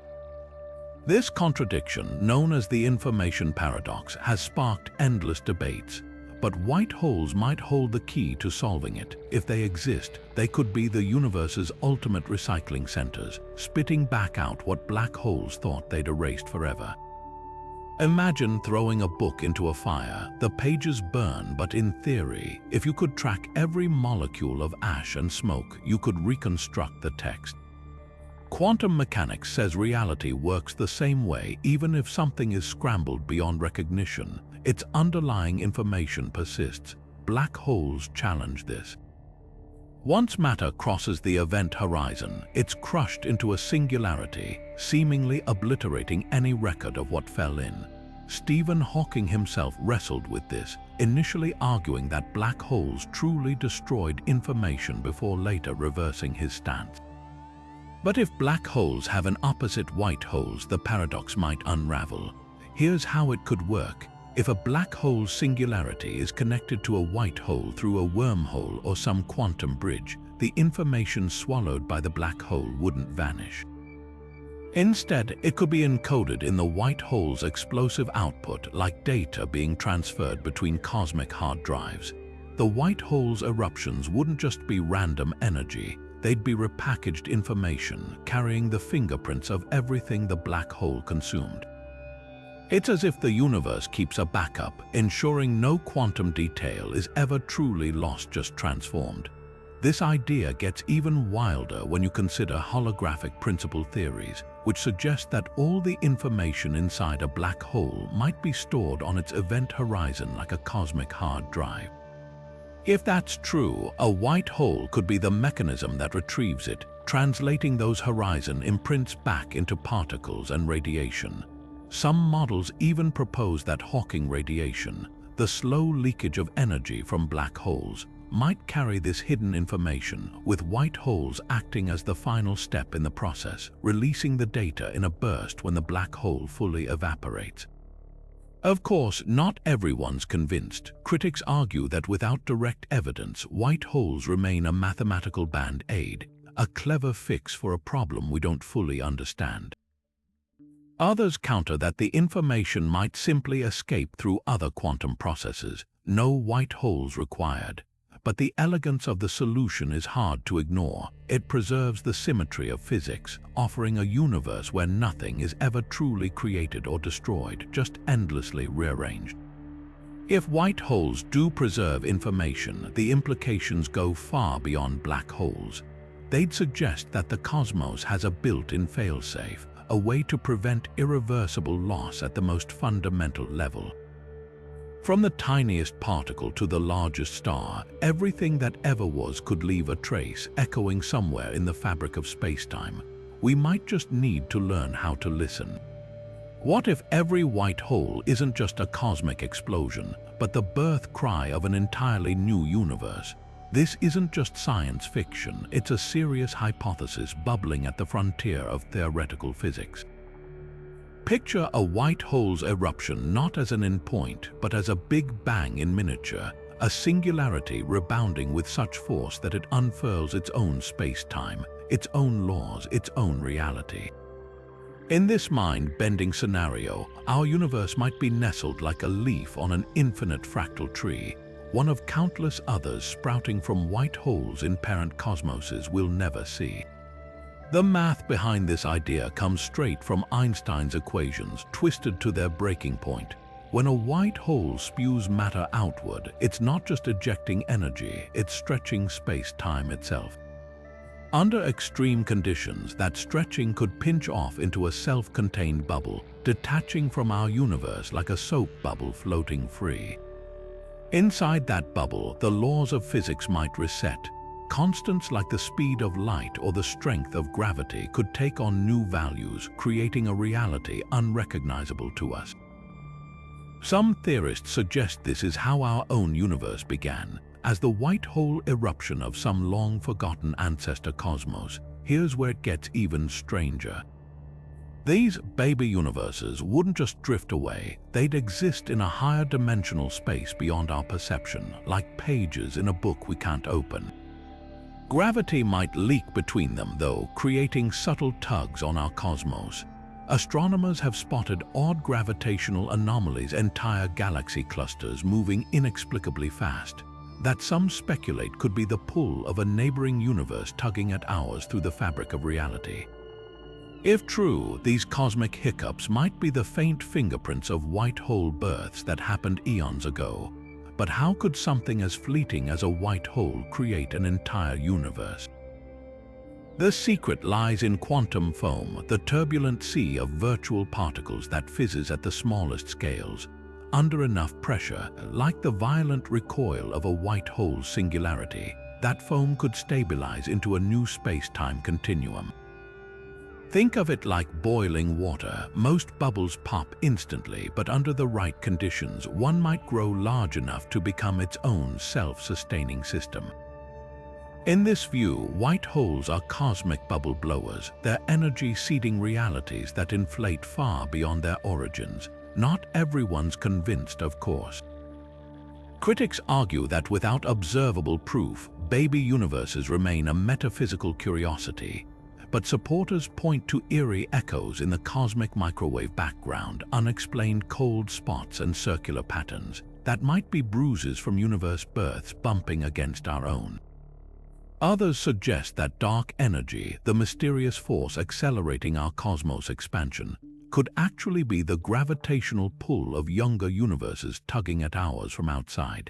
[SPEAKER 1] This contradiction, known as the information paradox, has sparked endless debates. But white holes might hold the key to solving it. If they exist, they could be the universe's ultimate recycling centers, spitting back out what black holes thought they'd erased forever. Imagine throwing a book into a fire. The pages burn, but in theory, if you could track every molecule of ash and smoke, you could reconstruct the text. Quantum mechanics says reality works the same way. Even if something is scrambled beyond recognition, its underlying information persists. Black holes challenge this. Once matter crosses the event horizon, it's crushed into a singularity, seemingly obliterating any record of what fell in. Stephen Hawking himself wrestled with this, initially arguing that black holes truly destroyed information before later reversing his stance. But if black holes have an opposite white holes, the paradox might unravel. Here's how it could work. If a black hole's singularity is connected to a white hole through a wormhole or some quantum bridge, the information swallowed by the black hole wouldn't vanish. Instead, it could be encoded in the white hole's explosive output, like data being transferred between cosmic hard drives. The white hole's eruptions wouldn't just be random energy, they'd be repackaged information carrying the fingerprints of everything the black hole consumed. It's as if the universe keeps a backup, ensuring no quantum detail is ever truly lost, just transformed. This idea gets even wilder when you consider holographic principle theories, which suggest that all the information inside a black hole might be stored on its event horizon like a cosmic hard drive. If that's true, a white hole could be the mechanism that retrieves it, translating those horizon imprints back into particles and radiation. Some models even propose that Hawking radiation, the slow leakage of energy from black holes, might carry this hidden information, with white holes acting as the final step in the process, releasing the data in a burst when the black hole fully evaporates. Of course, not everyone's convinced. Critics argue that without direct evidence, white holes remain a mathematical band-aid, a clever fix for a problem we don't fully understand. Others counter that the information might simply escape through other quantum processes, no white holes required. But the elegance of the solution is hard to ignore. It preserves the symmetry of physics, offering a universe where nothing is ever truly created or destroyed, just endlessly rearranged. If white holes do preserve information, the implications go far beyond black holes. They'd suggest that the cosmos has a built-in failsafe, a way to prevent irreversible loss at the most fundamental level. From the tiniest particle to the largest star, everything that ever was could leave a trace, echoing somewhere in the fabric of space-time. We might just need to learn how to listen. What if every white hole isn't just a cosmic explosion, but the birth cry of an entirely new universe? This isn't just science fiction, it's a serious hypothesis bubbling at the frontier of theoretical physics. Picture a white hole's eruption not as an endpoint, but as a big bang in miniature, a singularity rebounding with such force that it unfurls its own space-time, its own laws, its own reality. In this mind-bending scenario, our universe might be nestled like a leaf on an infinite fractal tree, one of countless others sprouting from white holes in parent cosmoses we'll never see. The math behind this idea comes straight from Einstein's equations, twisted to their breaking point. When a white hole spews matter outward, it's not just ejecting energy, it's stretching space-time itself. Under extreme conditions, that stretching could pinch off into a self-contained bubble, detaching from our universe like a soap bubble floating free. Inside that bubble, the laws of physics might reset. Constants like the speed of light or the strength of gravity could take on new values, creating a reality unrecognizable to us. Some theorists suggest this is how our own universe began, as the white hole eruption of some long-forgotten ancestor cosmos. Here's where it gets even stranger. These baby universes wouldn't just drift away, they'd exist in a higher dimensional space beyond our perception, like pages in a book we can't open. Gravity might leak between them, though, creating subtle tugs on our cosmos. Astronomers have spotted odd gravitational anomalies, entire galaxy clusters moving inexplicably fast, that some speculate could be the pull of a neighboring universe tugging at ours through the fabric of reality. If true, these cosmic hiccups might be the faint fingerprints of white hole births that happened eons ago. But how could something as fleeting as a white hole create an entire universe? The secret lies in quantum foam, the turbulent sea of virtual particles that fizzes at the smallest scales. Under enough pressure, like the violent recoil of a white hole's singularity, that foam could stabilize into a new space-time continuum. Think of it like boiling water. Most bubbles pop instantly, but under the right conditions, one might grow large enough to become its own self-sustaining system. In this view, white holes are cosmic bubble blowers, their energy seeding realities that inflate far beyond their origins. Not everyone's convinced, of course. Critics argue that without observable proof, baby universes remain a metaphysical curiosity. But supporters point to eerie echoes in the cosmic microwave background, unexplained cold spots and circular patterns that might be bruises from universe births bumping against our own. Others suggest that dark energy, the mysterious force accelerating our cosmos expansion, could actually be the gravitational pull of younger universes tugging at ours from outside.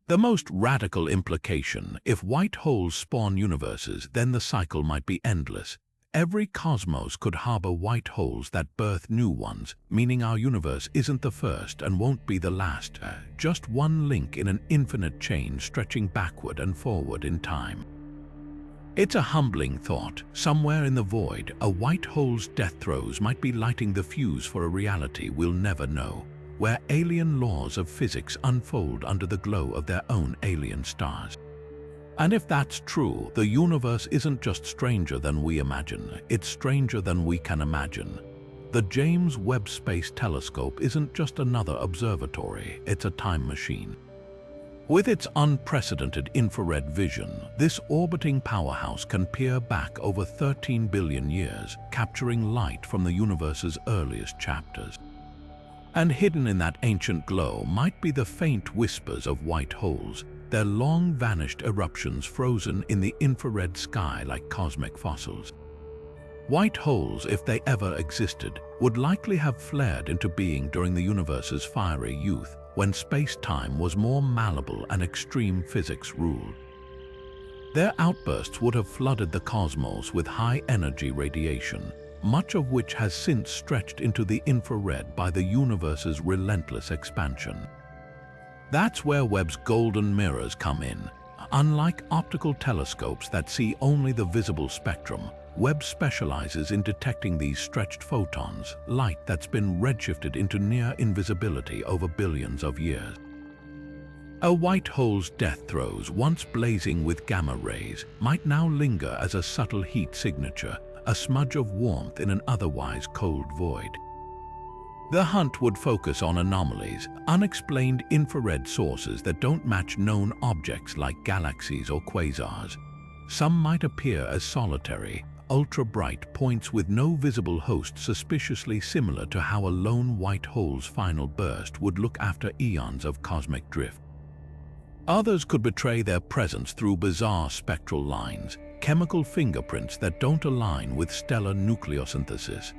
[SPEAKER 1] The most radical implication: if white holes spawn universes, then the cycle might be endless. Every cosmos could harbor white holes that birth new ones, meaning our universe isn't the first and won't be the last, just one link in an infinite chain stretching backward and forward in time. It's a humbling thought. Somewhere in the void, a white hole's death throes might be lighting the fuse for a reality we'll never know, where alien laws of physics unfold under the glow of their own alien stars. And if that's true, the universe isn't just stranger than we imagine, it's stranger than we can imagine. The James Webb Space Telescope isn't just another observatory, it's a time machine. With its unprecedented infrared vision, this orbiting powerhouse can peer back over 13 billion years, capturing light from the universe's earliest chapters. And hidden in that ancient glow might be the faint whispers of white holes, their long-vanished eruptions frozen in the infrared sky like cosmic fossils. White holes, if they ever existed, would likely have flared into being during the universe's fiery youth, when space-time was more malleable and extreme physics ruled. Their outbursts would have flooded the cosmos with high-energy radiation, much of which has since stretched into the infrared by the universe's relentless expansion. That's where Webb's golden mirrors come in. Unlike optical telescopes that see only the visible spectrum, Webb specializes in detecting these stretched photons, light that's been redshifted into near invisibility over billions of years. A white hole's death throes, once blazing with gamma rays, might now linger as a subtle heat signature, a smudge of warmth in an otherwise cold void. The hunt would focus on anomalies, unexplained infrared sources that don't match known objects like galaxies or quasars. Some might appear as solitary, ultra-bright points with no visible host, suspiciously similar to how a lone white hole's final burst would look after eons of cosmic drift. Others could betray their presence through bizarre spectral lines, chemical fingerprints that don't align with stellar nucleosynthesis.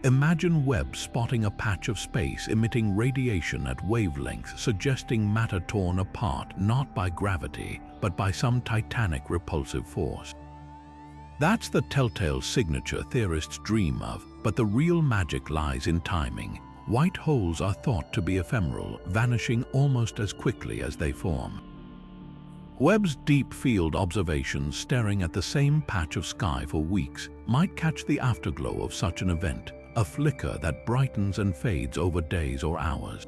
[SPEAKER 1] Imagine Webb spotting a patch of space emitting radiation at wavelengths suggesting matter torn apart not by gravity, but by some titanic repulsive force. That's the telltale signature theorists dream of, but the real magic lies in timing. White holes are thought to be ephemeral, vanishing almost as quickly as they form. Webb's deep field observations staring at the same patch of sky for weeks might catch the afterglow of such an event, a flicker that brightens and fades over days or hours.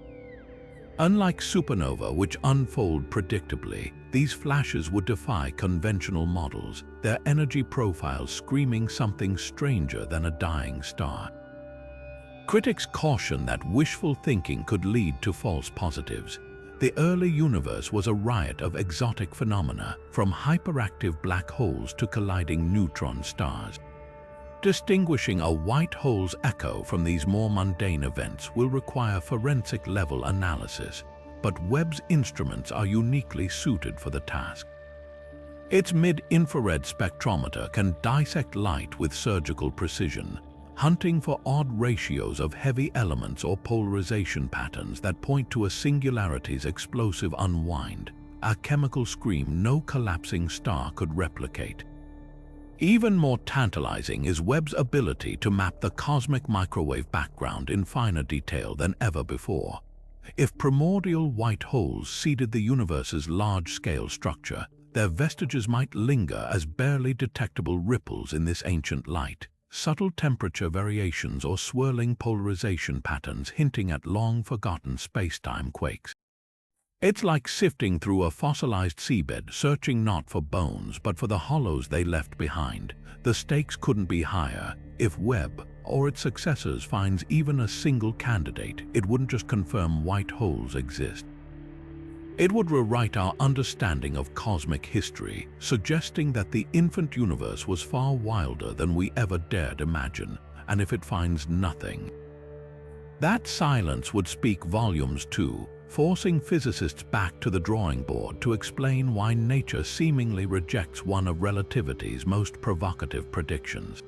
[SPEAKER 1] Unlike supernova, which unfold predictably, these flashes would defy conventional models, their energy profiles screaming something stranger than a dying star. Critics caution that wishful thinking could lead to false positives. The early universe was a riot of exotic phenomena, from hyperactive black holes to colliding neutron stars. Distinguishing a white hole's echo from these more mundane events will require forensic-level analysis, but Webb's instruments are uniquely suited for the task. Its mid-infrared spectrometer can dissect light with surgical precision, hunting for odd ratios of heavy elements or polarization patterns that point to a singularity's explosive unwind, a chemical scream no collapsing star could replicate. Even more tantalizing is Webb's ability to map the cosmic microwave background in finer detail than ever before. If primordial white holes seeded the universe's large-scale structure, their vestiges might linger as barely detectable ripples in this ancient light, subtle temperature variations or swirling polarization patterns hinting at long-forgotten space-time quakes. It's like sifting through a fossilized seabed, searching not for bones but for the hollows they left behind. The stakes couldn't be higher. If Webb or its successors finds even a single candidate, it wouldn't just confirm white holes exist. It would rewrite our understanding of cosmic history, suggesting that the infant universe was far wilder than we ever dared imagine, and if it finds nothing, that silence would speak volumes too, forcing physicists back to the drawing board to explain why nature seemingly rejects one of relativity's most provocative predictions.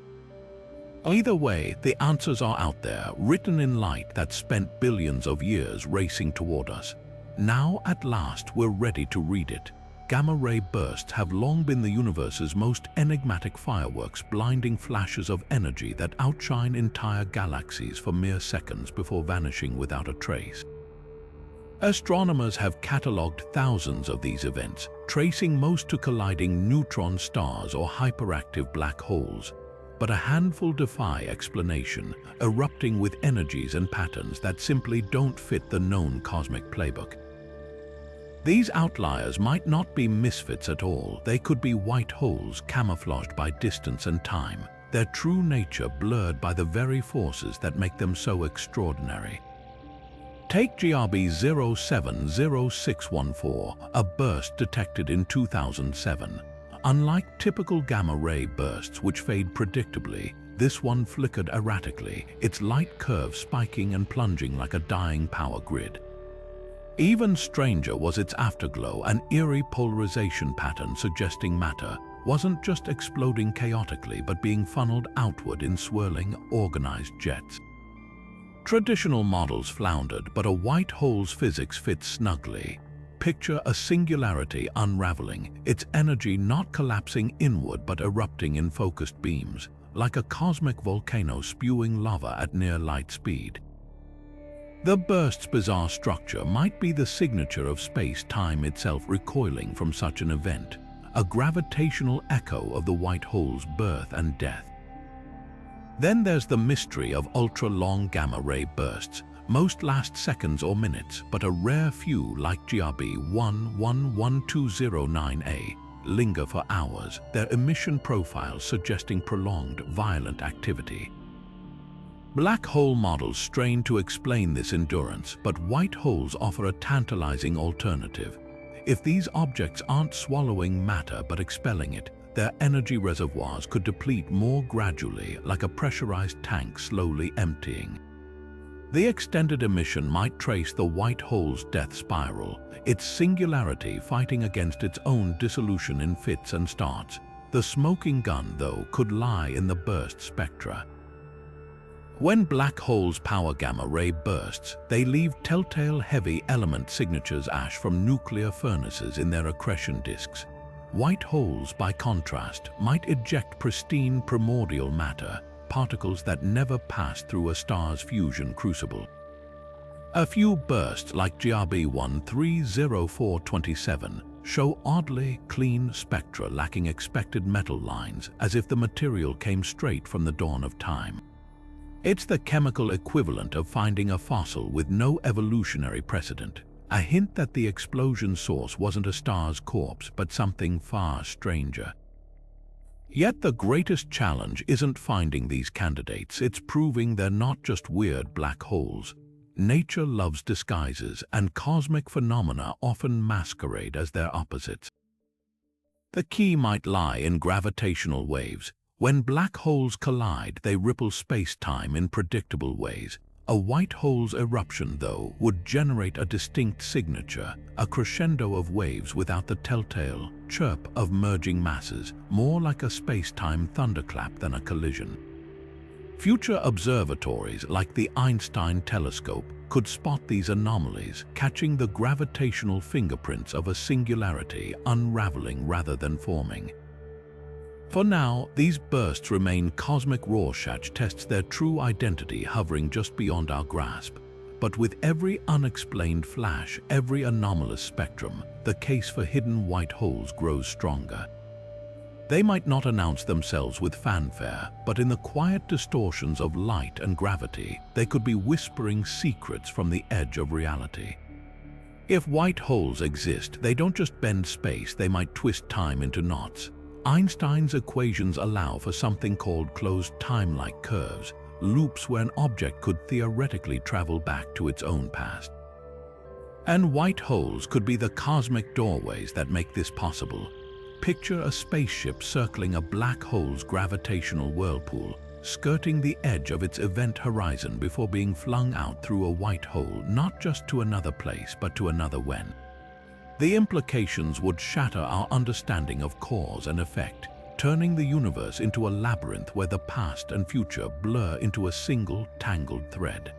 [SPEAKER 1] Either way, the answers are out there, written in light that spent billions of years racing toward us. Now, at last, we're ready to read it. Gamma-ray bursts have long been the universe's most enigmatic fireworks, blinding flashes of energy that outshine entire galaxies for mere seconds before vanishing without a trace. Astronomers have catalogued thousands of these events, tracing most to colliding neutron stars or hyperactive black holes. But a handful defy explanation, erupting with energies and patterns that simply don't fit the known cosmic playbook. These outliers might not be misfits at all. They could be white holes camouflaged by distance and time, their true nature blurred by the very forces that make them so extraordinary. Take GRB 070614, a burst detected in 2007. Unlike typical gamma-ray bursts which fade predictably, this one flickered erratically, its light curve spiking and plunging like a dying power grid. Even stranger was its afterglow, an eerie polarization pattern suggesting matter wasn't just exploding chaotically but being funneled outward in swirling, organized jets. Traditional models floundered, but a white hole's physics fits snugly. Picture a singularity unraveling, its energy not collapsing inward but erupting in focused beams, like a cosmic volcano spewing lava at near light speed. The burst's bizarre structure might be the signature of space-time itself recoiling from such an event, a gravitational echo of the white hole's birth and death. Then there's the mystery of ultra-long gamma-ray bursts. Most last seconds or minutes, but a rare few, like GRB 111209A, linger for hours, their emission profiles suggesting prolonged, violent activity. Black hole models strain to explain this endurance, but white holes offer a tantalizing alternative. If these objects aren't swallowing matter but expelling it, their energy reservoirs could deplete more gradually, like a pressurized tank slowly emptying. The extended emission might trace the white hole's death spiral, its singularity fighting against its own dissolution in fits and starts. The smoking gun, though, could lie in the burst spectra. When black holes power gamma-ray bursts, they leave telltale heavy element signatures ash from nuclear furnaces in their accretion disks. White holes, by contrast, might eject pristine primordial matter, particles that never passed through a star's fusion crucible. A few bursts like GRB 130427 show oddly clean spectra lacking expected metal lines, as if the material came straight from the dawn of time. It's the chemical equivalent of finding a fossil with no evolutionary precedent, a hint that the explosion source wasn't a star's corpse but something far stranger. Yet the greatest challenge isn't finding these candidates, it's proving they're not just weird black holes. Nature loves disguises, and cosmic phenomena often masquerade as their opposites. The key might lie in gravitational waves. When black holes collide, they ripple space-time in predictable ways. A white hole's eruption, though, would generate a distinct signature, a crescendo of waves without the telltale chirp of merging masses, more like a space-time thunderclap than a collision. Future observatories like the Einstein telescope could spot these anomalies, catching the gravitational fingerprints of a singularity unraveling rather than forming. For now, these bursts remain cosmic Rorschach tests their true identity hovering just beyond our grasp. But with every unexplained flash, every anomalous spectrum, the case for hidden white holes grows stronger. They might not announce themselves with fanfare, but in the quiet distortions of light and gravity, they could be whispering secrets from the edge of reality. If white holes exist, they don't just bend space, they might twist time into knots. Einstein's equations allow for something called closed time-like curves, loops where an object could theoretically travel back to its own past. And white holes could be the cosmic doorways that make this possible. Picture a spaceship circling a black hole's gravitational whirlpool, skirting the edge of its event horizon before being flung out through a white hole, not just to another place, but to another when. The implications would shatter our understanding of cause and effect, turning the universe into a labyrinth where the past and future blur into a single tangled thread.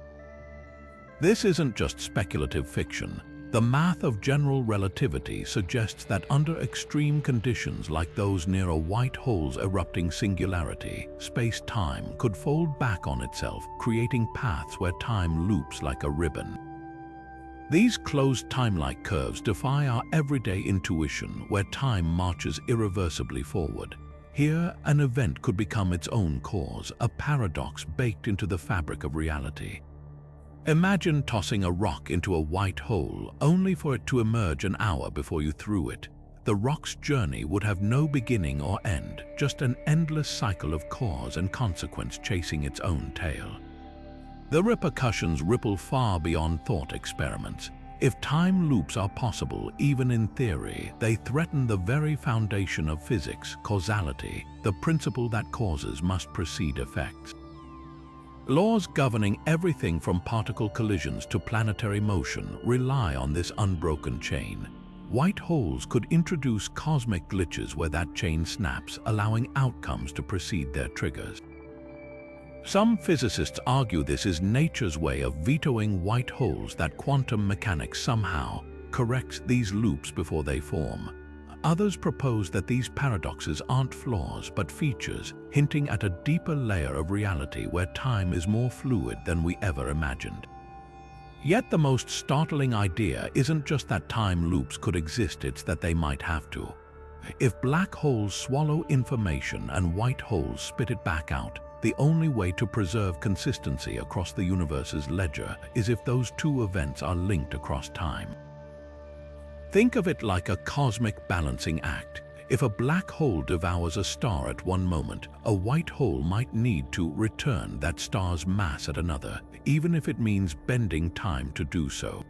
[SPEAKER 1] This isn't just speculative fiction. The math of general relativity suggests that under extreme conditions like those near a white hole's erupting singularity, space-time could fold back on itself, creating paths where time loops like a ribbon. These closed time-like curves defy our everyday intuition, where time marches irreversibly forward. Here, an event could become its own cause, a paradox baked into the fabric of reality. Imagine tossing a rock into a white hole, only for it to emerge an hour before you threw it. The rock's journey would have no beginning or end, just an endless cycle of cause and consequence chasing its own tail. The repercussions ripple far beyond thought experiments. If time loops are possible, even in theory, they threaten the very foundation of physics, causality, the principle that causes must precede effects. Laws governing everything from particle collisions to planetary motion rely on this unbroken chain. White holes could introduce cosmic glitches where that chain snaps, allowing outcomes to precede their triggers. Some physicists argue this is nature's way of vetoing white holes, that quantum mechanics somehow corrects these loops before they form. Others propose that these paradoxes aren't flaws but features, hinting at a deeper layer of reality where time is more fluid than we ever imagined. Yet the most startling idea isn't just that time loops could exist, it's that they might have to. If black holes swallow information and white holes spit it back out, the only way to preserve consistency across the universe's ledger is if those two events are linked across time. Think of it like a cosmic balancing act. If a black hole devours a star at one moment, a white hole might need to return that star's mass at another, even if it means bending time to do so.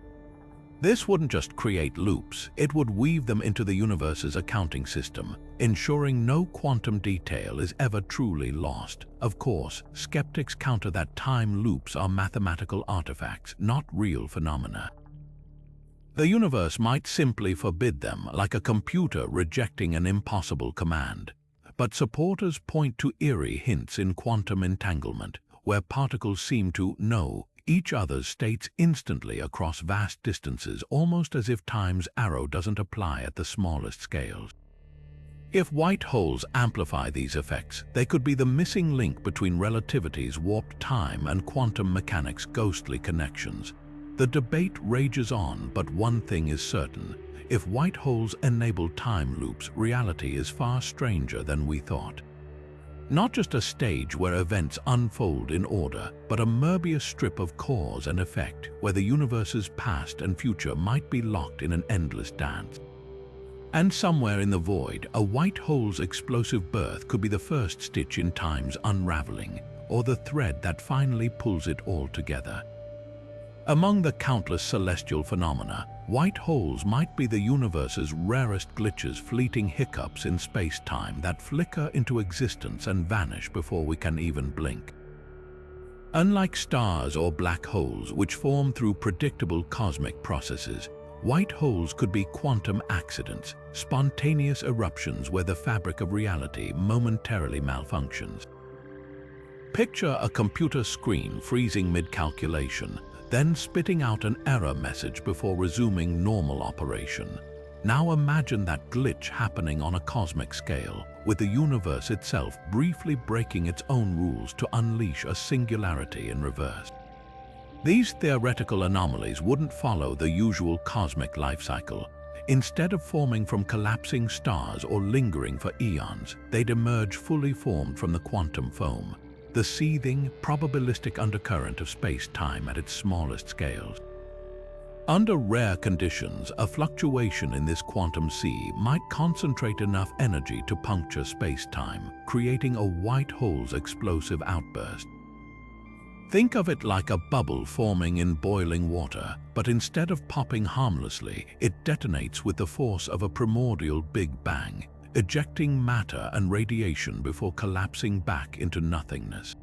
[SPEAKER 1] This wouldn't just create loops, it would weave them into the universe's accounting system, ensuring no quantum detail is ever truly lost. Of course, skeptics counter that time loops are mathematical artifacts, not real phenomena. The universe might simply forbid them, like a computer rejecting an impossible command. But supporters point to eerie hints in quantum entanglement, where particles seem to know each other's states instantly across vast distances, almost as if time's arrow doesn't apply at the smallest scales. If white holes amplify these effects, they could be the missing link between relativity's warped time and quantum mechanics' ghostly connections. The debate rages on, but one thing is certain. If white holes enable time loops, reality is far stranger than we thought. Not just a stage where events unfold in order, but a Möbius strip of cause and effect, where the universe's past and future might be locked in an endless dance. And somewhere in the void, a white hole's explosive birth could be the first stitch in time's unraveling, or the thread that finally pulls it all together. Among the countless celestial phenomena, white holes might be the universe's rarest glitches, fleeting hiccups in space-time that flicker into existence and vanish before we can even blink. Unlike stars or black holes, which form through predictable cosmic processes, white holes could be quantum accidents, spontaneous eruptions where the fabric of reality momentarily malfunctions. Picture a computer screen freezing mid-calculation, then spitting out an error message before resuming normal operation. Now imagine that glitch happening on a cosmic scale, with the universe itself briefly breaking its own rules to unleash a singularity in reverse. These theoretical anomalies wouldn't follow the usual cosmic life cycle. Instead of forming from collapsing stars or lingering for eons, they'd emerge fully formed from the quantum foam, the seething, probabilistic undercurrent of space-time at its smallest scales. Under rare conditions, a fluctuation in this quantum sea might concentrate enough energy to puncture space-time, creating a white hole's explosive outburst. Think of it like a bubble forming in boiling water, but instead of popping harmlessly, it detonates with the force of a primordial Big Bang, ejecting matter and radiation before collapsing back into nothingness.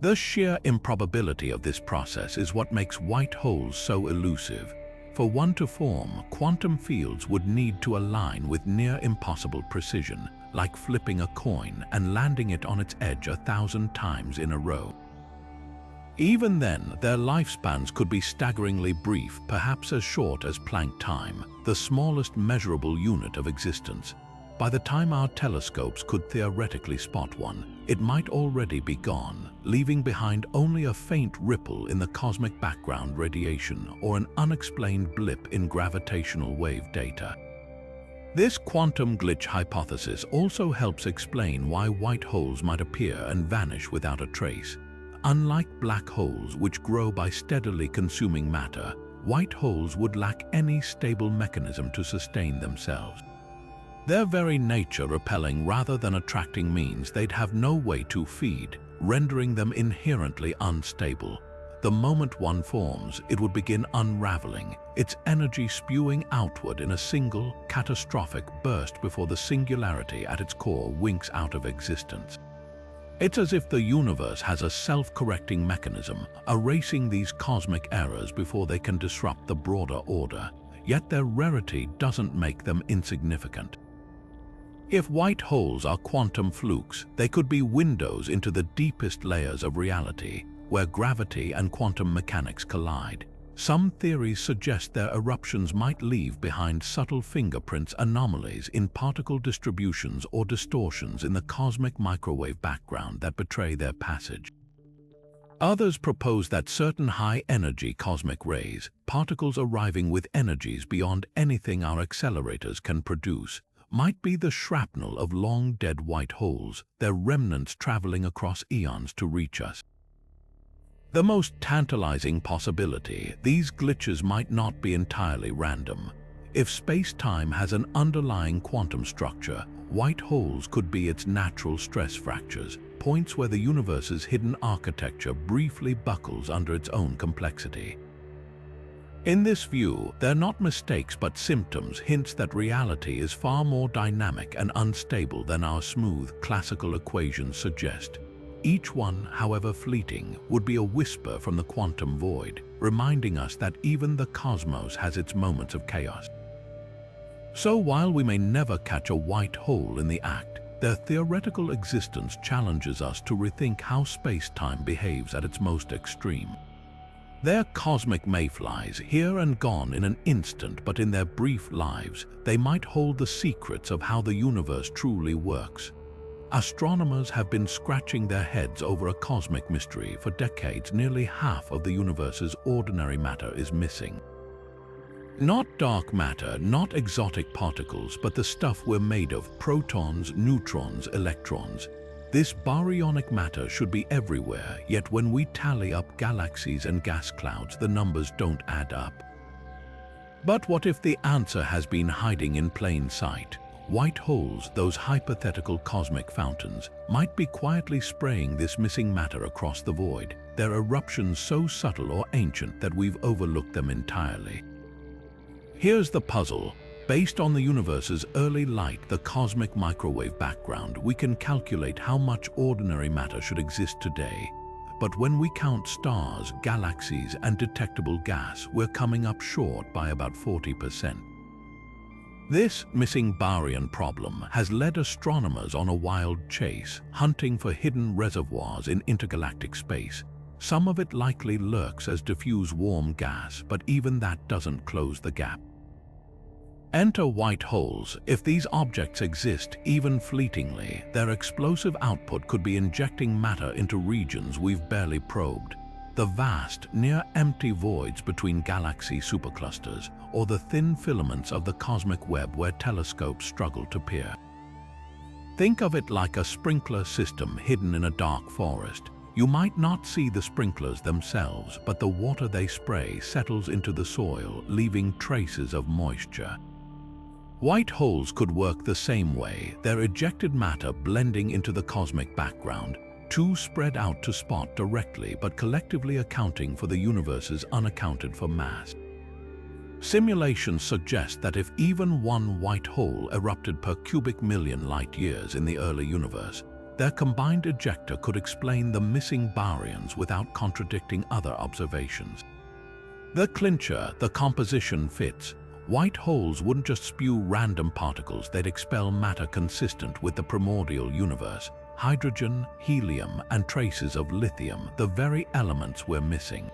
[SPEAKER 1] The sheer improbability of this process is what makes white holes so elusive. For one to form, quantum fields would need to align with near impossible precision, like flipping a coin and landing it on its edge 1,000 times in a row. Even then, their lifespans could be staggeringly brief, perhaps as short as Planck time, the smallest measurable unit of existence. By the time our telescopes could theoretically spot one, it might already be gone, leaving behind only a faint ripple in the cosmic background radiation or an unexplained blip in gravitational wave data. This quantum glitch hypothesis also helps explain why white holes might appear and vanish without a trace. Unlike black holes, which grow by steadily consuming matter, white holes would lack any stable mechanism to sustain themselves. Their very nature repelling rather than attracting means they'd have no way to feed, rendering them inherently unstable. The moment one forms, it would begin unraveling, its energy spewing outward in a single, catastrophic burst before the singularity at its core winks out of existence. It's as if the universe has a self-correcting mechanism, erasing these cosmic errors before they can disrupt the broader order, yet their rarity doesn't make them insignificant. If white holes are quantum flukes, they could be windows into the deepest layers of reality, where gravity and quantum mechanics collide. Some theories suggest their eruptions might leave behind subtle fingerprints, anomalies in particle distributions or distortions in the cosmic microwave background that betray their passage. Others propose that certain high-energy cosmic rays, particles arriving with energies beyond anything our accelerators can produce, might be the shrapnel of long-dead white holes, their remnants traveling across eons to reach us. The most tantalizing possibility, these glitches might not be entirely random. If space-time has an underlying quantum structure, white holes could be its natural stress fractures, points where the universe's hidden architecture briefly buckles under its own complexity. In this view, they're not mistakes but symptoms, hints that reality is far more dynamic and unstable than our smooth, classical equations suggest. Each one, however fleeting, would be a whisper from the quantum void, reminding us that even the cosmos has its moments of chaos. So while we may never catch a white hole in the act, their theoretical existence challenges us to rethink how space-time behaves at its most extreme. They're cosmic mayflies, here and gone in an instant, but in their brief lives, they might hold the secrets of how the universe truly works. Astronomers have been scratching their heads over a cosmic mystery for decades. Nearly half of the universe's ordinary matter is missing. Not dark matter, not exotic particles, but the stuff we're made of: protons, neutrons, electrons. This baryonic matter should be everywhere, yet when we tally up galaxies and gas clouds, the numbers don't add up. But what if the answer has been hiding in plain sight? White holes, those hypothetical cosmic fountains, might be quietly spraying this missing matter across the void, their eruptions so subtle or ancient that we've overlooked them entirely. Here's the puzzle. Based on the universe's early light, the cosmic microwave background, we can calculate how much ordinary matter should exist today. But when we count stars, galaxies, and detectable gas, we're coming up short by about 40%. This missing baryon problem has led astronomers on a wild chase, hunting for hidden reservoirs in intergalactic space. Some of it likely lurks as diffuse warm gas, but even that doesn't close the gap. Enter white holes. If these objects exist, even fleetingly, their explosive output could be injecting matter into regions we've barely probed. the vast, near-empty voids between galaxy superclusters, or the thin filaments of the cosmic web where telescopes struggle to peer. Think of it like a sprinkler system hidden in a dark forest. You might not see the sprinklers themselves, but the water they spray settles into the soil, leaving traces of moisture. White holes could work the same way, their ejected matter blending into the cosmic background, too spread out to spot directly but collectively accounting for the universe's unaccounted-for mass. Simulations suggest that if even one white hole erupted per cubic million light-years in the early universe, their combined ejector could explain the missing baryons without contradicting other observations. The clincher, the composition fits. White holes wouldn't just spew random particles, they'd expel matter consistent with the primordial universe, hydrogen, helium, and traces of lithium, the very elements we're missing.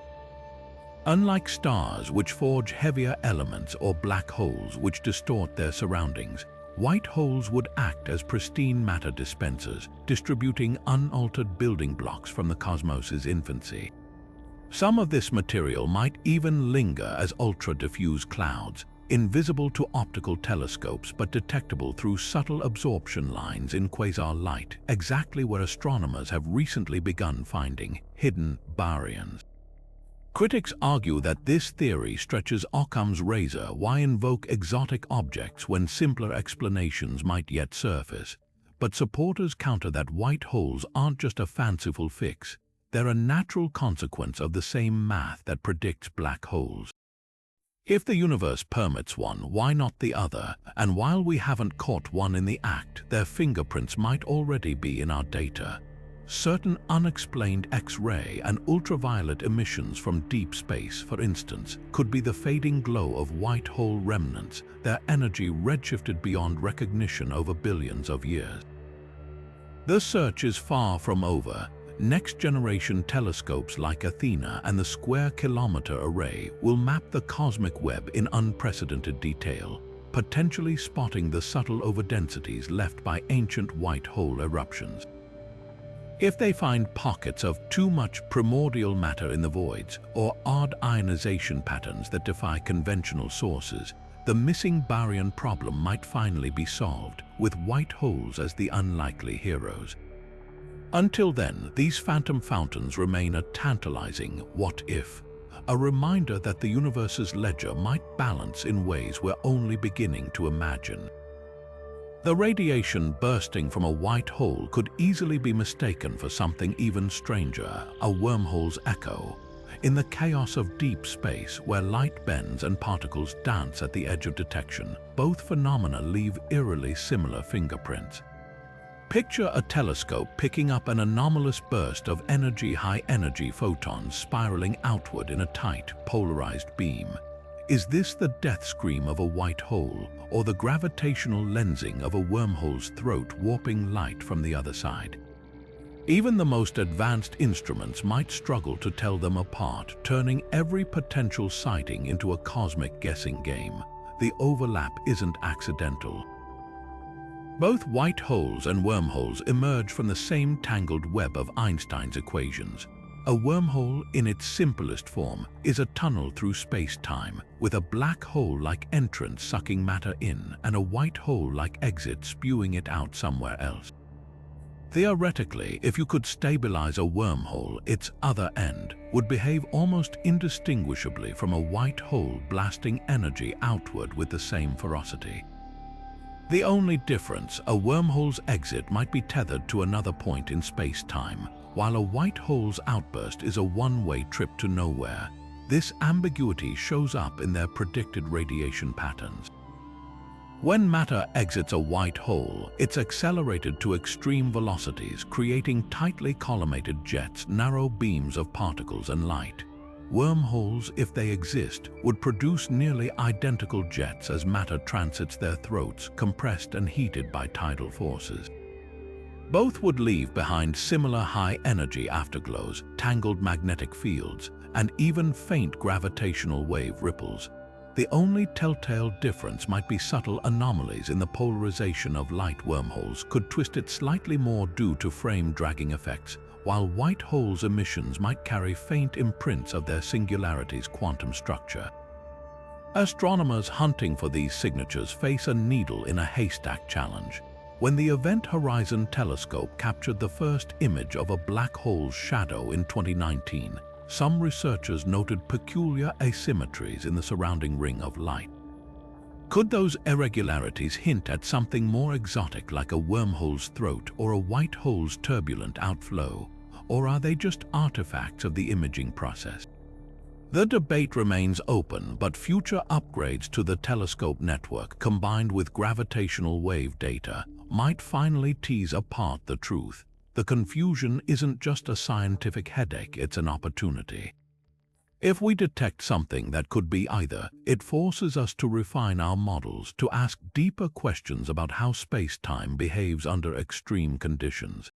[SPEAKER 1] Unlike stars, which forge heavier elements, or black holes, which distort their surroundings, white holes would act as pristine matter dispensers, distributing unaltered building blocks from the cosmos's infancy. Some of this material might even linger as ultra-diffuse clouds, invisible to optical telescopes but detectable through subtle absorption lines in quasar light, exactly where astronomers have recently begun finding hidden baryons. Critics argue that this theory stretches Occam's razor. Why invoke exotic objects when simpler explanations might yet surface? But supporters counter that white holes aren't just a fanciful fix, they're a natural consequence of the same math that predicts black holes. If the universe permits one, why not the other? And while we haven't caught one in the act, their fingerprints might already be in our data. Certain unexplained X-ray and ultraviolet emissions from deep space, for instance, could be the fading glow of white hole remnants, their energy redshifted beyond recognition over billions of years. The search is far from over. Next-generation telescopes like Athena and the Square Kilometre Array will map the cosmic web in unprecedented detail, potentially spotting the subtle overdensities left by ancient white hole eruptions. If they find pockets of too much primordial matter in the voids, or odd ionization patterns that defy conventional sources, the missing baryon problem might finally be solved, with white holes as the unlikely heroes. Until then, these phantom fountains remain a tantalizing what if, a reminder that the universe's ledger might balance in ways we're only beginning to imagine. The radiation bursting from a white hole could easily be mistaken for something even stranger, a wormhole's echo. In the chaos of deep space, where light bends and particles dance at the edge of detection, both phenomena leave eerily similar fingerprints. Picture a telescope picking up an anomalous burst of high-energy photons spiraling outward in a tight, polarized beam. Is this the death scream of a white hole, or the gravitational lensing of a wormhole's throat warping light from the other side? Even the most advanced instruments might struggle to tell them apart, turning every potential sighting into a cosmic guessing game. The overlap isn't accidental. Both white holes and wormholes emerge from the same tangled web of Einstein's equations. A wormhole, in its simplest form, is a tunnel through space-time, with a black hole-like entrance sucking matter in and a white hole-like exit spewing it out somewhere else. Theoretically, if you could stabilize a wormhole, its other end would behave almost indistinguishably from a white hole blasting energy outward with the same ferocity. The only difference, a wormhole's exit might be tethered to another point in space-time, while a white hole's outburst is a one-way trip to nowhere. This ambiguity shows up in their predicted radiation patterns. When matter exits a white hole, it's accelerated to extreme velocities, creating tightly collimated jets, narrow beams of particles and light. Wormholes, if they exist, would produce nearly identical jets as matter transits their throats, compressed and heated by tidal forces. Both would leave behind similar high-energy afterglows, tangled magnetic fields, and even faint gravitational wave ripples. The only telltale difference might be subtle anomalies in the polarization of light. Wormholes could twist it slightly more due to frame dragging effects, while white holes' emissions might carry faint imprints of their singularity's quantum structure. Astronomers hunting for these signatures face a needle in a haystack challenge. When the Event Horizon Telescope captured the first image of a black hole's shadow in 2019, some researchers noted peculiar asymmetries in the surrounding ring of light. Could those irregularities hint at something more exotic like a wormhole's throat or a white hole's turbulent outflow? Or are they just artifacts of the imaging process? The debate remains open, but future upgrades to the telescope network combined with gravitational wave data might finally tease apart the truth. The confusion isn't just a scientific headache, it's an opportunity. If we detect something that could be either, it forces us to refine our models, to ask deeper questions about how space-time behaves under extreme conditions.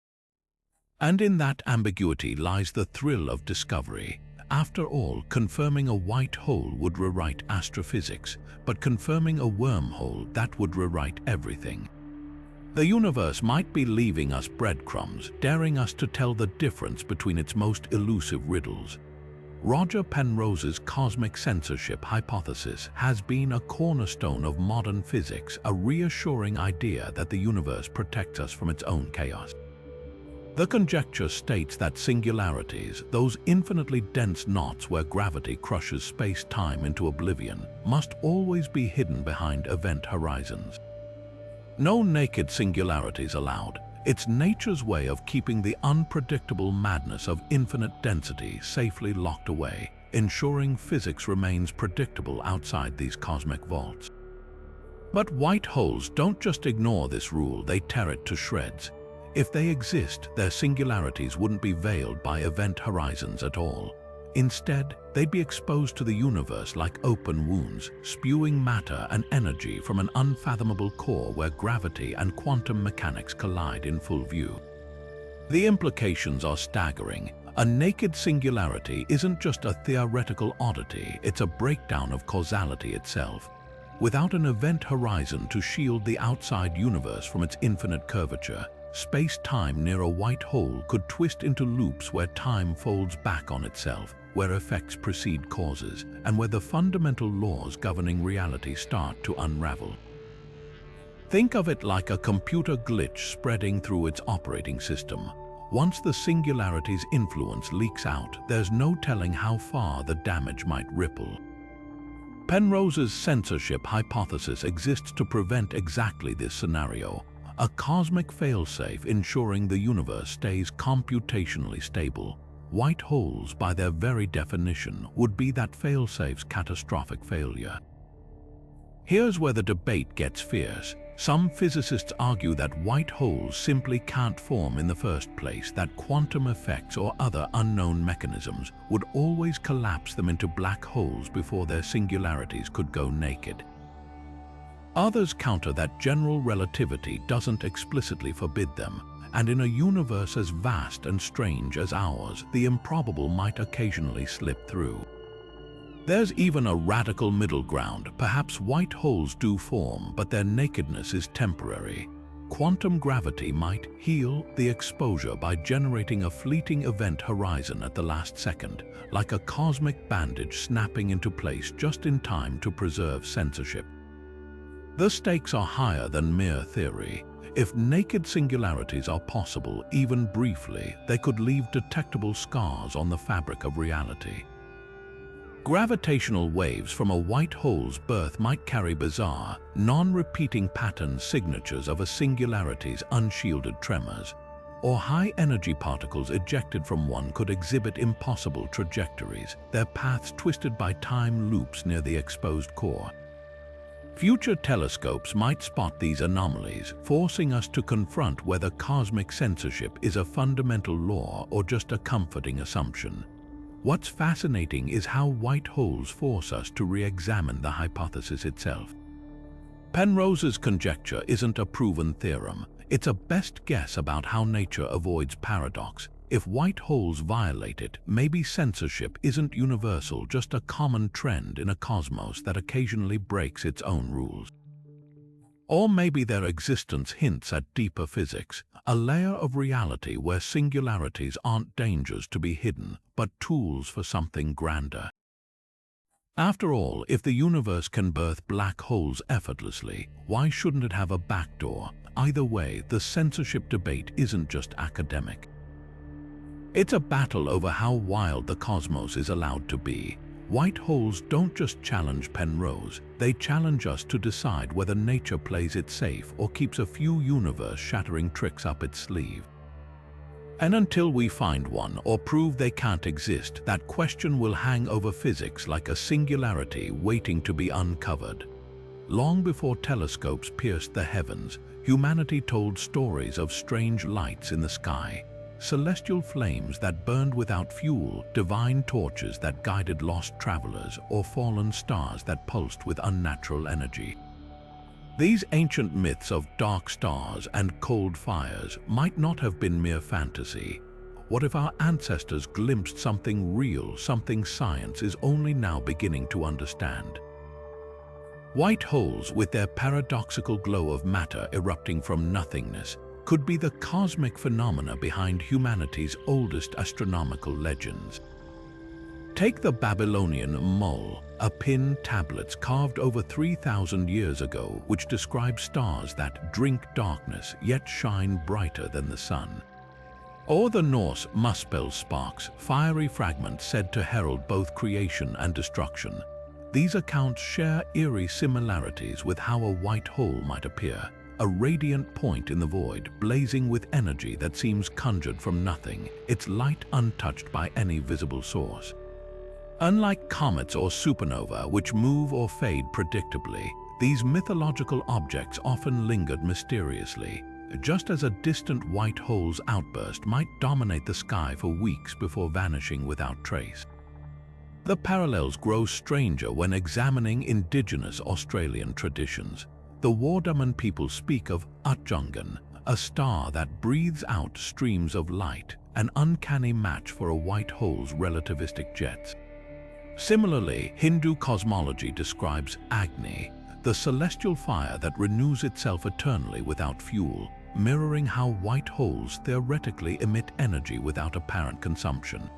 [SPEAKER 1] And in that ambiguity lies the thrill of discovery. After all, confirming a white hole would rewrite astrophysics, but confirming a wormhole, that would rewrite everything. The universe might be leaving us breadcrumbs, daring us to tell the difference between its most elusive riddles. Roger Penrose's cosmic censorship hypothesis has been a cornerstone of modern physics, a reassuring idea that the universe protects us from its own chaos. The conjecture states that singularities, those infinitely dense knots where gravity crushes space-time into oblivion, must always be hidden behind event horizons. No naked singularities allowed. It's nature's way of keeping the unpredictable madness of infinite density safely locked away, ensuring physics remains predictable outside these cosmic vaults. But white holes don't just ignore this rule, they tear it to shreds. If they exist, their singularities wouldn't be veiled by event horizons at all. Instead, they'd be exposed to the universe like open wounds, spewing matter and energy from an unfathomable core where gravity and quantum mechanics collide in full view. The implications are staggering. A naked singularity isn't just a theoretical oddity, it's a breakdown of causality itself. Without an event horizon to shield the outside universe from its infinite curvature, space-time near a white hole could twist into loops where time folds back on itself, where effects precede causes, and where the fundamental laws governing reality start to unravel. Think of it like a computer glitch spreading through its operating system. Once the singularity's influence leaks out, there's no telling how far the damage might ripple. Penrose's censorship hypothesis exists to prevent exactly this scenario. A cosmic failsafe ensuring the universe stays computationally stable. White holes, by their very definition, would be that failsafe's catastrophic failure. Here's where the debate gets fierce. Some physicists argue that white holes simply can't form in the first place, that quantum effects or other unknown mechanisms would always collapse them into black holes before their singularities could go naked. Others counter that general relativity doesn't explicitly forbid them, and in a universe as vast and strange as ours, the improbable might occasionally slip through. There's even a radical middle ground. Perhaps white holes do form, but their nakedness is temporary. Quantum gravity might heal the exposure by generating a fleeting event horizon at the last second, like a cosmic bandage snapping into place just in time to preserve censorship. The stakes are higher than mere theory. If naked singularities are possible, even briefly, they could leave detectable scars on the fabric of reality. Gravitational waves from a white hole's birth might carry bizarre, non-repeating pattern signatures of a singularity's unshielded tremors, or high-energy particles ejected from one could exhibit impossible trajectories, their paths twisted by time loops near the exposed core. Future telescopes might spot these anomalies, forcing us to confront whether cosmic censorship is a fundamental law or just a comforting assumption. What's fascinating is how white holes force us to re-examine the hypothesis itself. Penrose's conjecture isn't a proven theorem, it's a best guess about how nature avoids paradox. If white holes violate it, maybe censorship isn't universal, just a common trend in a cosmos that occasionally breaks its own rules. Or maybe their existence hints at deeper physics, a layer of reality where singularities aren't dangers to be hidden, but tools for something grander. After all, if the universe can birth black holes effortlessly, why shouldn't it have a backdoor? Either way, the censorship debate isn't just academic. It's a battle over how wild the cosmos is allowed to be. White holes don't just challenge Penrose, they challenge us to decide whether nature plays it safe or keeps a few universe-shattering tricks up its sleeve. And until we find one or prove they can't exist, that question will hang over physics like a singularity waiting to be uncovered. Long before telescopes pierced the heavens, humanity told stories of strange lights in the sky. Celestial flames that burned without fuel, divine torches that guided lost travelers, or fallen stars that pulsed with unnatural energy. These ancient myths of dark stars and cold fires might not have been mere fantasy. What if our ancestors glimpsed something real, something science is only now beginning to understand? White holes, with their paradoxical glow of matter erupting from nothingness, could be the cosmic phenomena behind humanity's oldest astronomical legends. Take the Babylonian Mul, a pin tablets carved over 3,000 years ago, which describe stars that drink darkness yet shine brighter than the sun. Or the Norse muspel sparks, fiery fragments said to herald both creation and destruction. These accounts share eerie similarities with how a white hole might appear. A radiant point in the void, blazing with energy that seems conjured from nothing, its light untouched by any visible source. Unlike comets or supernova, which move or fade predictably, these mythological objects often lingered mysteriously, just as a distant white hole's outburst might dominate the sky for weeks before vanishing without trace. The parallels grow stranger when examining indigenous Australian traditions. The Wardaman people speak of Utjungan, a star that breathes out streams of light, an uncanny match for a white hole's relativistic jets. Similarly, Hindu cosmology describes Agni, the celestial fire that renews itself eternally without fuel, mirroring how white holes theoretically emit energy without apparent consumption.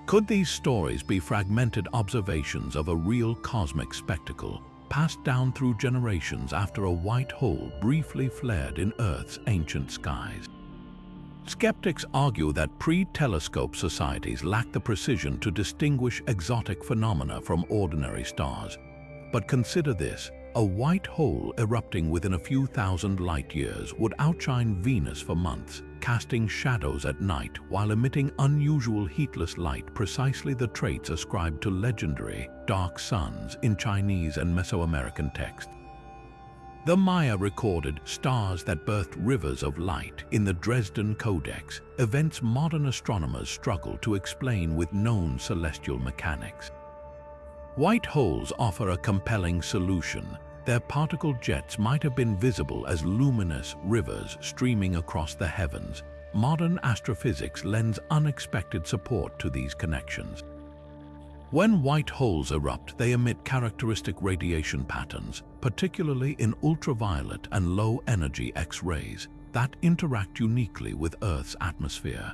[SPEAKER 1] Could these stories be fragmented observations of a real cosmic spectacle, passed down through generations after a white hole briefly flared in Earth's ancient skies? Skeptics argue that pre-telescope societies lacked the precision to distinguish exotic phenomena from ordinary stars. But consider this: a white hole erupting within a few thousand light years would outshine Venus for months, casting shadows at night while emitting unusual heatless light, precisely the traits ascribed to legendary dark suns in Chinese and Mesoamerican texts. The Maya recorded stars that birthed rivers of light in the Dresden Codex, events modern astronomers struggle to explain with known celestial mechanics. White holes offer a compelling solution. Their particle jets might have been visible as luminous rivers streaming across the heavens. Modern astrophysics lends unexpected support to these connections. When white holes erupt, they emit characteristic radiation patterns, particularly in ultraviolet and low-energy X-rays, that interact uniquely with Earth's atmosphere.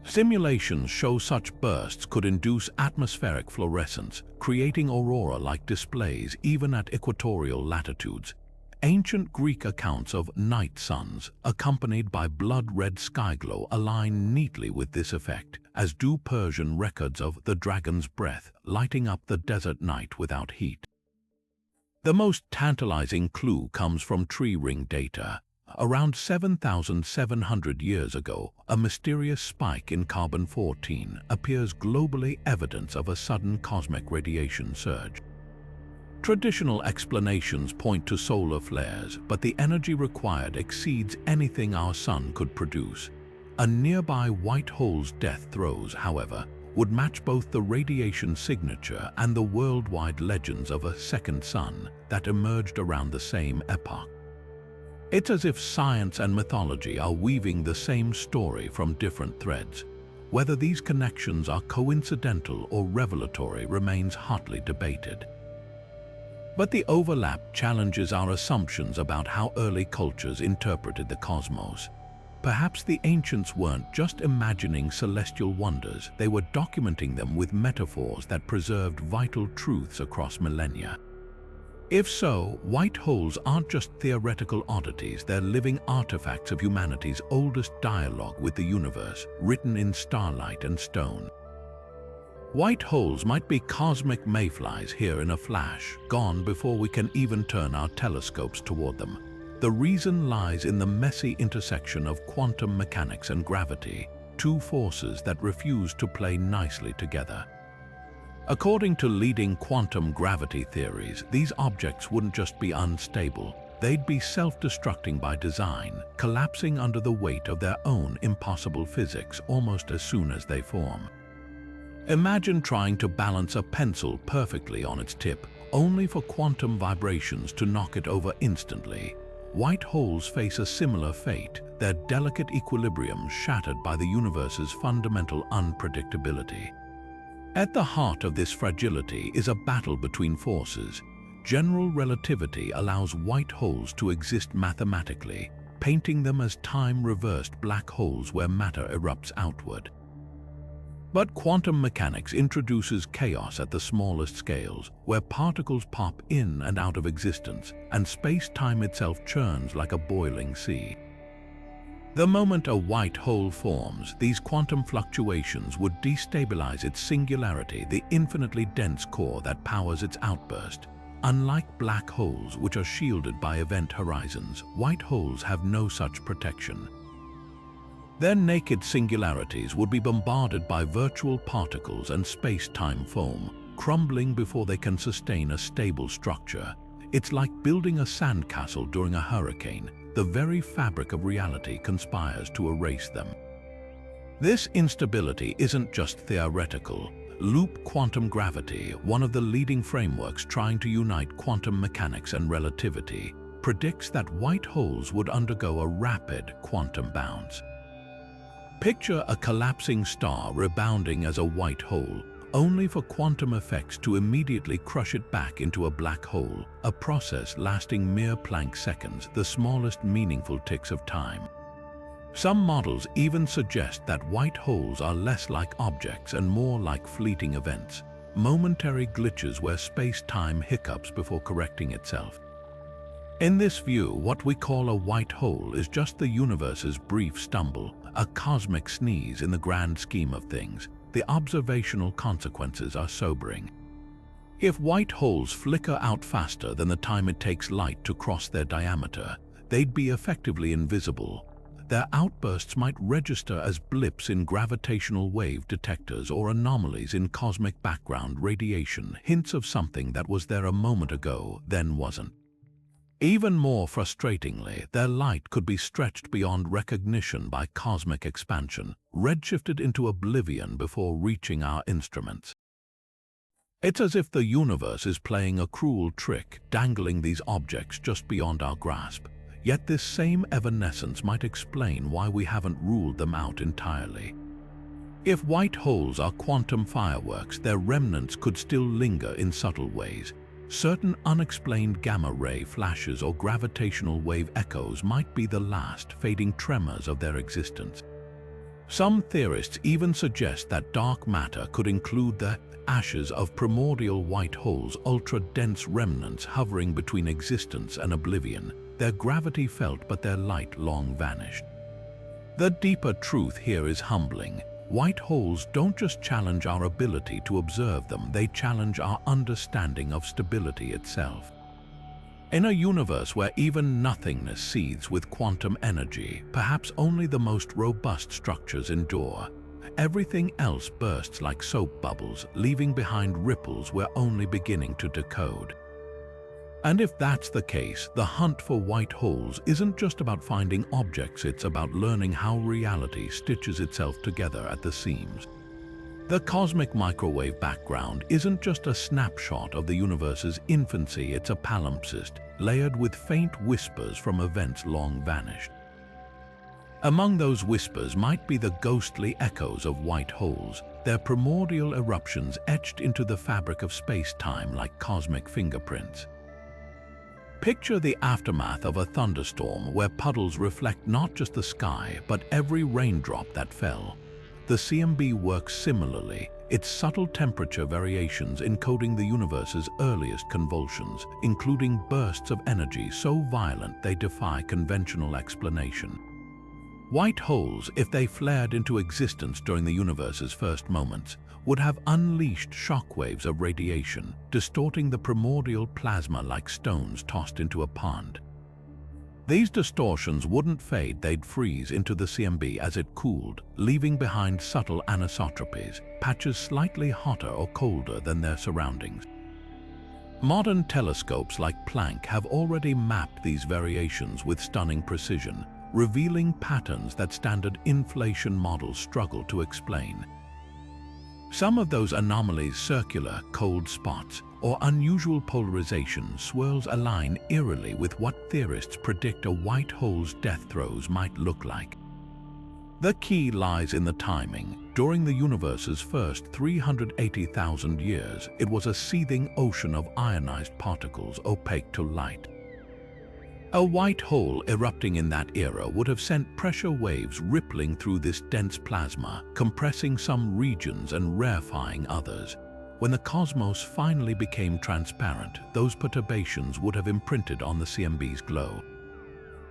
[SPEAKER 1] Simulations show such bursts could induce atmospheric fluorescence, creating aurora-like displays even at equatorial latitudes. Ancient Greek accounts of night suns, accompanied by blood-red skyglow, align neatly with this effect, as do Persian records of the dragon's breath lighting up the desert night without heat. The most tantalizing clue comes from tree ring data. Around 7,700 years ago, a mysterious spike in carbon-14 appears globally, evidence of a sudden cosmic radiation surge. Traditional explanations point to solar flares, but the energy required exceeds anything our sun could produce. A nearby white hole's death throes, however, would match both the radiation signature and the worldwide legends of a second sun that emerged around the same epoch. It's as if science and mythology are weaving the same story from different threads. Whether these connections are coincidental or revelatory remains hotly debated. But the overlap challenges our assumptions about how early cultures interpreted the cosmos. Perhaps the ancients weren't just imagining celestial wonders, they were documenting them with metaphors that preserved vital truths across millennia. If so, white holes aren't just theoretical oddities, they're living artifacts of humanity's oldest dialogue with the universe, written in starlight and stone. White holes might be cosmic mayflies here in a flash, gone before we can even turn our telescopes toward them. The reason lies in the messy intersection of quantum mechanics and gravity, two forces that refuse to play nicely together. According to leading quantum gravity theories, these objects wouldn't just be unstable, they'd be self-destructing by design, collapsing under the weight of their own impossible physics almost as soon as they form. Imagine trying to balance a pencil perfectly on its tip, only for quantum vibrations to knock it over instantly. White holes face a similar fate, their delicate equilibrium shattered by the universe's fundamental unpredictability. At the heart of this fragility is a battle between forces. General relativity allows white holes to exist mathematically, painting them as time-reversed black holes where matter erupts outward. But quantum mechanics introduces chaos at the smallest scales, where particles pop in and out of existence, and space-time itself churns like a boiling sea. The moment a white hole forms, these quantum fluctuations would destabilize its singularity, the infinitely dense core that powers its outburst. Unlike black holes, which are shielded by event horizons, white holes have no such protection. Their naked singularities would be bombarded by virtual particles and space-time foam, crumbling before they can sustain a stable structure. It's like building a sandcastle during a hurricane. The very fabric of reality conspires to erase them. This instability isn't just theoretical. Loop quantum gravity, one of the leading frameworks trying to unite quantum mechanics and relativity, predicts that white holes would undergo a rapid quantum bounce. Picture a collapsing star rebounding as a white hole, only for quantum effects to immediately crush it back into a black hole, a process lasting mere Planck seconds, the smallest meaningful ticks of time. Some models even suggest that white holes are less like objects and more like fleeting events, momentary glitches where space-time hiccups before correcting itself. In this view, what we call a white hole is just the universe's brief stumble, a cosmic sneeze in the grand scheme of things. The observational consequences are sobering. If white holes flicker out faster than the time it takes light to cross their diameter, they'd be effectively invisible. Their outbursts might register as blips in gravitational wave detectors or anomalies in cosmic background radiation, hints of something that was there a moment ago, then wasn't. Even more frustratingly, their light could be stretched beyond recognition by cosmic expansion, redshifted into oblivion before reaching our instruments. It's as if the universe is playing a cruel trick, dangling these objects just beyond our grasp. Yet this same evanescence might explain why we haven't ruled them out entirely. If white holes are quantum fireworks, their remnants could still linger in subtle ways. Certain unexplained gamma-ray flashes or gravitational wave echoes might be the last fading tremors of their existence. Some theorists even suggest that dark matter could include the ashes of primordial white holes, ultra-dense remnants hovering between existence and oblivion, their gravity felt but their light long vanished. The deeper truth here is humbling. White holes don't just challenge our ability to observe them, they challenge our understanding of stability itself. In a universe where even nothingness seethes with quantum energy, perhaps only the most robust structures endure. Everything else bursts like soap bubbles, leaving behind ripples we're only beginning to decode. And if that's the case, the hunt for white holes isn't just about finding objects, it's about learning how reality stitches itself together at the seams. The cosmic microwave background isn't just a snapshot of the universe's infancy, it's a palimpsest, layered with faint whispers from events long vanished. Among those whispers might be the ghostly echoes of white holes, their primordial eruptions etched into the fabric of space-time like cosmic fingerprints. Picture the aftermath of a thunderstorm where puddles reflect not just the sky, but every raindrop that fell. The CMB works similarly, its subtle temperature variations encoding the universe's earliest convulsions, including bursts of energy so violent they defy conventional explanation. White holes, if they flared into existence during the universe's first moments, would have unleashed shockwaves of radiation, distorting the primordial plasma like stones tossed into a pond. These distortions wouldn't fade, they'd freeze into the CMB as it cooled, leaving behind subtle anisotropies, patches slightly hotter or colder than their surroundings. Modern telescopes like Planck have already mapped these variations with stunning precision, revealing patterns that standard inflation models struggle to explain. Some of those anomalies, circular, cold spots, or unusual polarization swirls align eerily with what theorists predict a white hole's death throes might look like. The key lies in the timing. During the universe's first 380,000 years, it was a seething ocean of ionized particles opaque to light. A white hole erupting in that era would have sent pressure waves rippling through this dense plasma, compressing some regions and rarefying others. When the cosmos finally became transparent, those perturbations would have imprinted on the CMB's glow.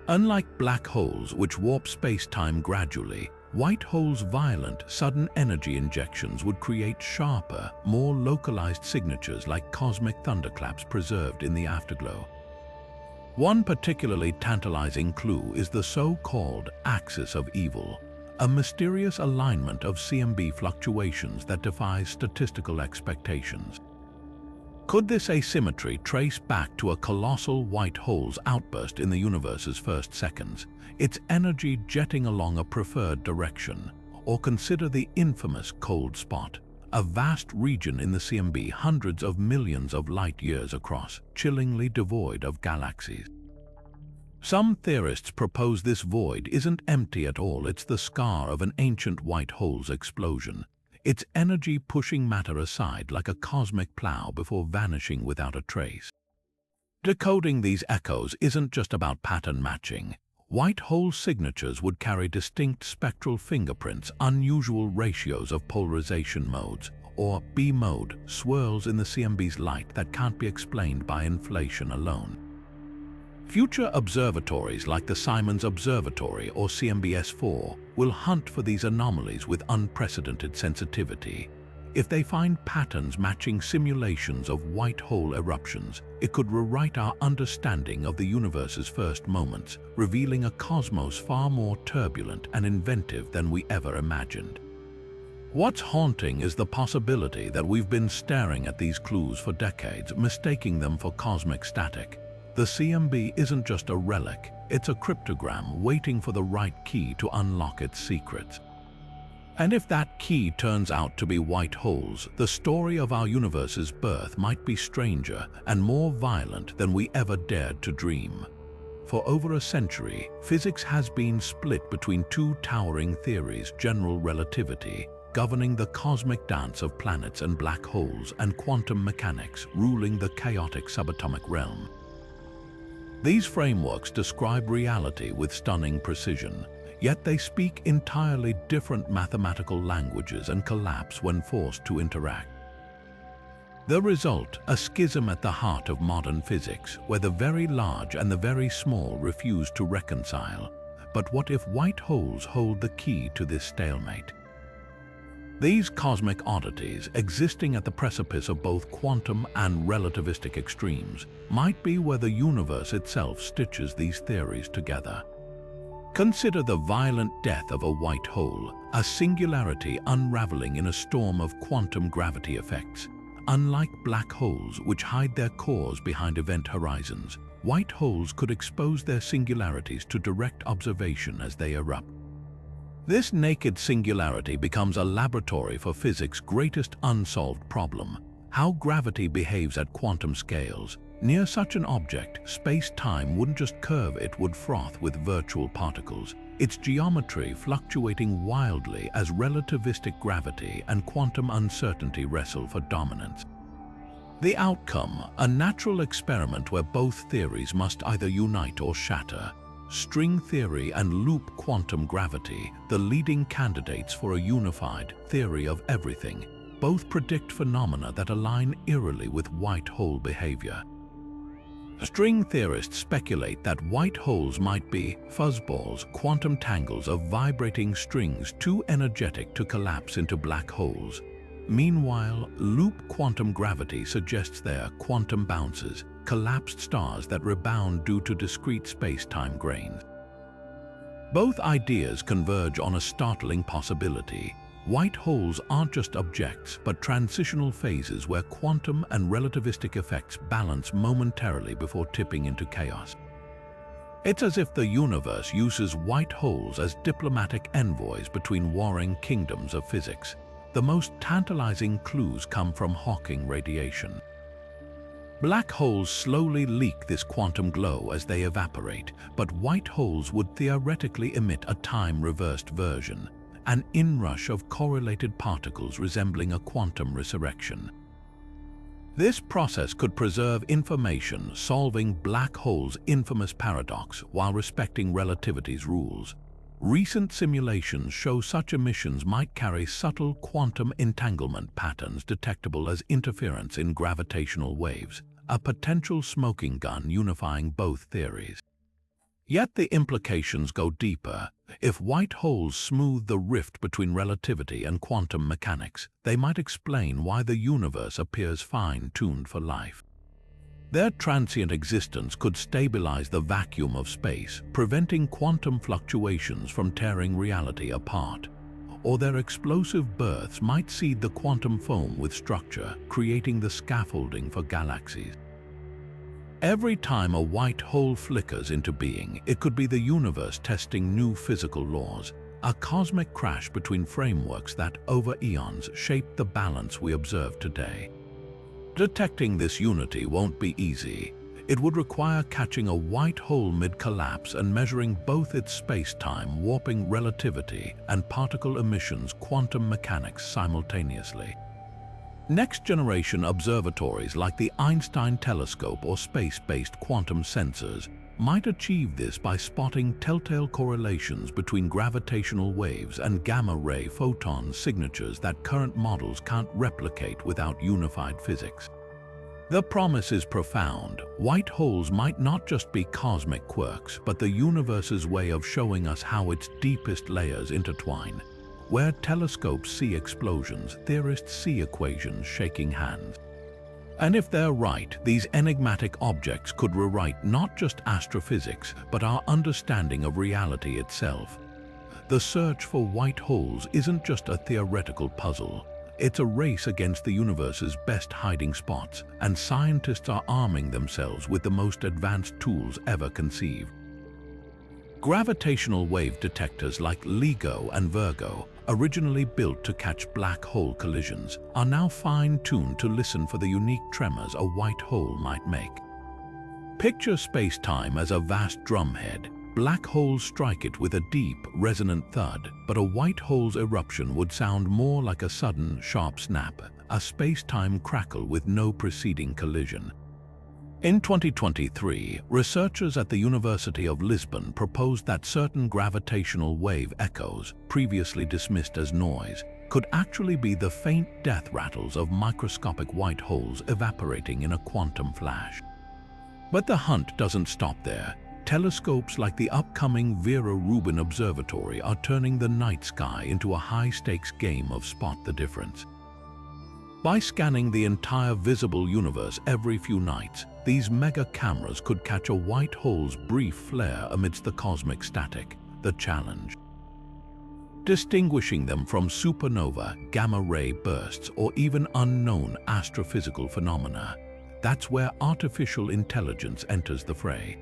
[SPEAKER 1] Unlike black holes, which warp space-time gradually, white holes' violent, sudden energy injections would create sharper, more localized signatures like cosmic thunderclaps preserved in the afterglow. One particularly tantalizing clue is the so-called axis of evil, a mysterious alignment of CMB fluctuations that defies statistical expectations. Could this asymmetry trace back to a colossal white hole's outburst in the universe's first seconds, its energy jetting along a preferred direction? Or consider the infamous cold spot, a vast region in the CMB hundreds of millions of light-years across, chillingly devoid of galaxies. Some theorists propose this void isn't empty at all, it's the scar of an ancient white hole's explosion, its energy pushing matter aside like a cosmic plow before vanishing without a trace. Decoding these echoes isn't just about pattern matching. White hole signatures would carry distinct spectral fingerprints, unusual ratios of polarization modes, or B-mode, swirls in the CMB's light that can't be explained by inflation alone. Future observatories like the Simons Observatory or CMBS-4 will hunt for these anomalies with unprecedented sensitivity. If they find patterns matching simulations of white hole eruptions, it could rewrite our understanding of the universe's first moments, revealing a cosmos far more turbulent and inventive than we ever imagined. What's haunting is the possibility that we've been staring at these clues for decades, mistaking them for cosmic static. The CMB isn't just a relic, it's a cryptogram waiting for the right key to unlock its secrets. And if that key turns out to be white holes, the story of our universe's birth might be stranger and more violent than we ever dared to dream. For over a century, physics has been split between two towering theories: general relativity, governing the cosmic dance of planets and black holes, and quantum mechanics, ruling the chaotic subatomic realm. These frameworks describe reality with stunning precision, yet they speak entirely different mathematical languages and collapse when forced to interact. The result, a schism at the heart of modern physics, where the very large and the very small refuse to reconcile. But what if white holes hold the key to this stalemate? These cosmic oddities, existing at the precipice of both quantum and relativistic extremes, might be where the universe itself stitches these theories together. Consider the violent death of a white hole, a singularity unraveling in a storm of quantum gravity effects. Unlike black holes, which hide their cores behind event horizons, white holes could expose their singularities to direct observation as they erupt. This naked singularity becomes a laboratory for physics' greatest unsolved problem: how gravity behaves at quantum scales. Near such an object, space-time wouldn't just curve, it would froth with virtual particles, its geometry fluctuating wildly as relativistic gravity and quantum uncertainty wrestle for dominance. The outcome, a natural experiment where both theories must either unite or shatter. String theory and loop quantum gravity, the leading candidates for a unified theory of everything, both predict phenomena that align eerily with white hole behavior. String theorists speculate that white holes might be fuzzballs, quantum tangles of vibrating strings too energetic to collapse into black holes. Meanwhile, loop quantum gravity suggests they are quantum bounces, collapsed stars that rebound due to discrete space-time grains. Both ideas converge on a startling possibility. White holes aren't just objects, but transitional phases where quantum and relativistic effects balance momentarily before tipping into chaos. It's as if the universe uses white holes as diplomatic envoys between warring kingdoms of physics. The most tantalizing clues come from Hawking radiation. Black holes slowly leak this quantum glow as they evaporate, but white holes would theoretically emit a time-reversed version, an inrush of correlated particles resembling a quantum resurrection. This process could preserve information, solving black holes' infamous paradox while respecting relativity's rules. Recent simulations show such emissions might carry subtle quantum entanglement patterns detectable as interference in gravitational waves, a potential smoking gun unifying both theories. Yet the implications go deeper. If white holes smooth the rift between relativity and quantum mechanics, they might explain why the universe appears fine-tuned for life. Their transient existence could stabilize the vacuum of space, preventing quantum fluctuations from tearing reality apart. Or their explosive births might seed the quantum foam with structure, creating the scaffolding for galaxies. Every time a white hole flickers into being, it could be the universe testing new physical laws, a cosmic crash between frameworks that, over eons, shaped the balance we observe today. Detecting this unity won't be easy. It would require catching a white hole mid-collapse and measuring both its space-time warping relativity and particle emissions quantum mechanics simultaneously. Next-generation observatories like the Einstein telescope or space-based quantum sensors might achieve this by spotting telltale correlations between gravitational waves and gamma-ray photon signatures that current models can't replicate without unified physics. The promise is profound. White holes might not just be cosmic quirks, but the universe's way of showing us how its deepest layers intertwine. Where telescopes see explosions, theorists see equations shaking hands. And if they're right, these enigmatic objects could rewrite not just astrophysics, but our understanding of reality itself. The search for white holes isn't just a theoretical puzzle. It's a race against the universe's best hiding spots, and scientists are arming themselves with the most advanced tools ever conceived. Gravitational wave detectors like LIGO and Virgo, originally built to catch black hole collisions, are now fine-tuned to listen for the unique tremors a white hole might make. Picture space-time as a vast drumhead. Black holes strike it with a deep, resonant thud, but a white hole's eruption would sound more like a sudden, sharp snap, a space-time crackle with no preceding collision. In 2023, researchers at the University of Lisbon proposed that certain gravitational wave echoes, previously dismissed as noise, could actually be the faint death rattles of microscopic white holes evaporating in a quantum flash. But the hunt doesn't stop there. Telescopes like the upcoming Vera Rubin Observatory are turning the night sky into a high-stakes game of spot the difference. By scanning the entire visible universe every few nights, these mega cameras could catch a white hole's brief flare amidst the cosmic static, the challenge. Distinguishing them from supernova, gamma-ray bursts, or even unknown astrophysical phenomena, that's where artificial intelligence enters the fray.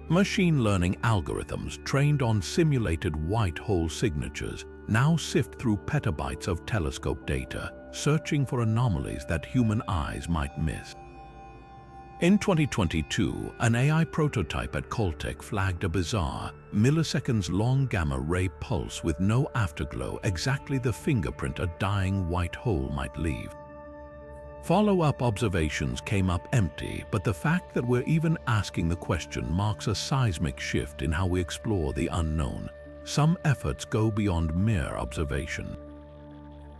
[SPEAKER 1] Machine learning algorithms trained on simulated white hole signatures now sift through petabytes of telescope data, searching for anomalies that human eyes might miss. In 2022, an AI prototype at Caltech flagged a bizarre, milliseconds-long gamma-ray pulse with no afterglow, exactly the fingerprint a dying white hole might leave. Follow-up observations came up empty, but the fact that we're even asking the question marks a seismic shift in how we explore the unknown. Some efforts go beyond mere observation.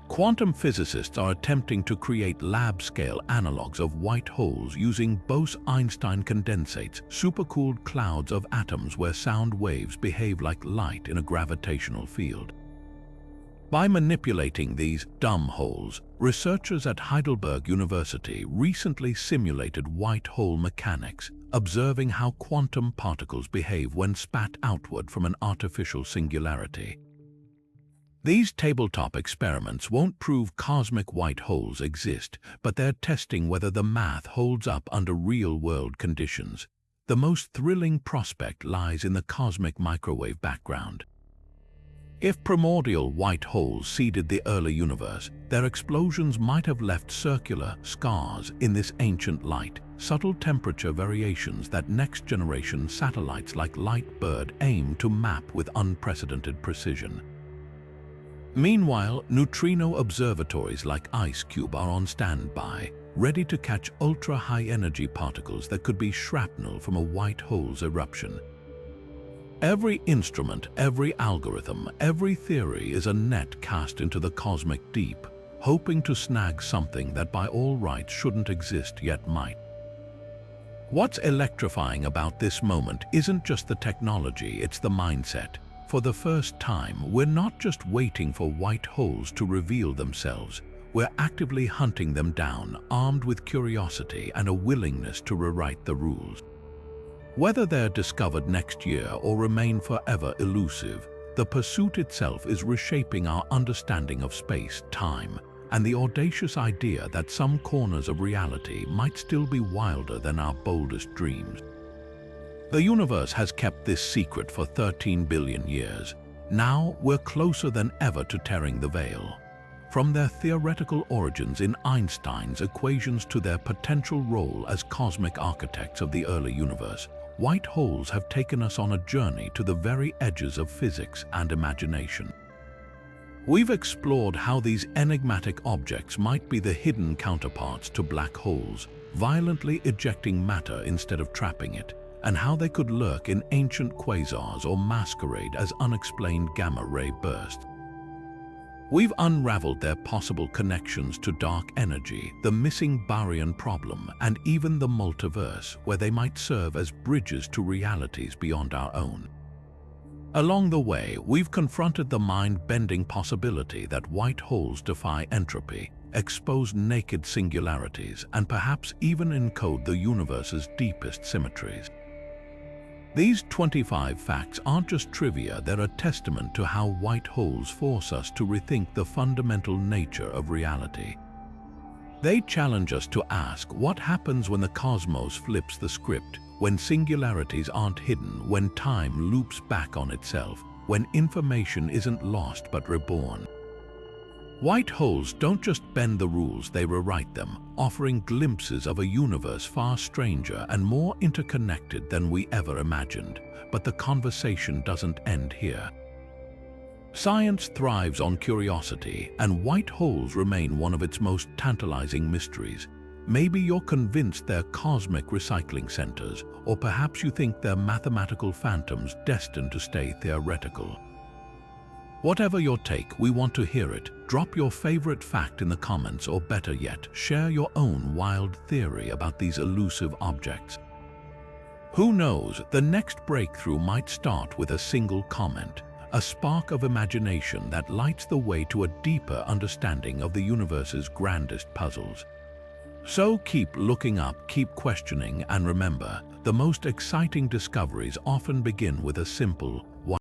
[SPEAKER 1] Quantum physicists are attempting to create lab-scale analogs of white holes using Bose-Einstein condensates, supercooled clouds of atoms where sound waves behave like light in a gravitational field. By manipulating these dumb holes, researchers at Heidelberg University recently simulated white hole mechanics, observing how quantum particles behave when spat outward from an artificial singularity. These tabletop experiments won't prove cosmic white holes exist, but they're testing whether the math holds up under real-world conditions. The most thrilling prospect lies in the cosmic microwave background. If primordial white holes seeded the early universe, their explosions might have left circular scars in this ancient light, subtle temperature variations that next-generation satellites like Lightbird aim to map with unprecedented precision. Meanwhile, neutrino observatories like IceCube are on standby, ready to catch ultra-high-energy particles that could be shrapnel from a white hole's eruption. Every instrument, every algorithm, every theory is a net cast into the cosmic deep, hoping to snag something that by all rights shouldn't exist yet might. What's electrifying about this moment isn't just the technology, it's the mindset. For the first time, we're not just waiting for white holes to reveal themselves. We're actively hunting them down, armed with curiosity and a willingness to rewrite the rules. Whether they're discovered next year or remain forever elusive, the pursuit itself is reshaping our understanding of space, time, and the audacious idea that some corners of reality might still be wilder than our boldest dreams. The universe has kept this secret for 13 billion years. Now we're closer than ever to tearing the veil. From their theoretical origins in Einstein's equations to their potential role as cosmic architects of the early universe, white holes have taken us on a journey to the very edges of physics and imagination. We've explored how these enigmatic objects might be the hidden counterparts to black holes, violently ejecting matter instead of trapping it, and how they could lurk in ancient quasars or masquerade as unexplained gamma-ray bursts. We've unraveled their possible connections to dark energy, the missing baryon problem, and even the multiverse, where they might serve as bridges to realities beyond our own. Along the way, we've confronted the mind-bending possibility that white holes defy entropy, expose naked singularities, and perhaps even encode the universe's deepest symmetries. These 25 facts aren't just trivia, they're a testament to how white holes force us to rethink the fundamental nature of reality. They challenge us to ask what happens when the cosmos flips the script, when singularities aren't hidden, when time loops back on itself, when information isn't lost but reborn. White holes don't just bend the rules, they rewrite them, offering glimpses of a universe far stranger and more interconnected than we ever imagined. But the conversation doesn't end here. Science thrives on curiosity, and white holes remain one of its most tantalizing mysteries. Maybe you're convinced they're cosmic recycling centers, or perhaps you think they're mathematical phantoms destined to stay theoretical. Whatever your take, we want to hear it. Drop your favorite fact in the comments, or better yet, share your own wild theory about these elusive objects. Who knows, the next breakthrough might start with a single comment, a spark of imagination that lights the way to a deeper understanding of the universe's grandest puzzles. So keep looking up, keep questioning, and remember, the most exciting discoveries often begin with a simple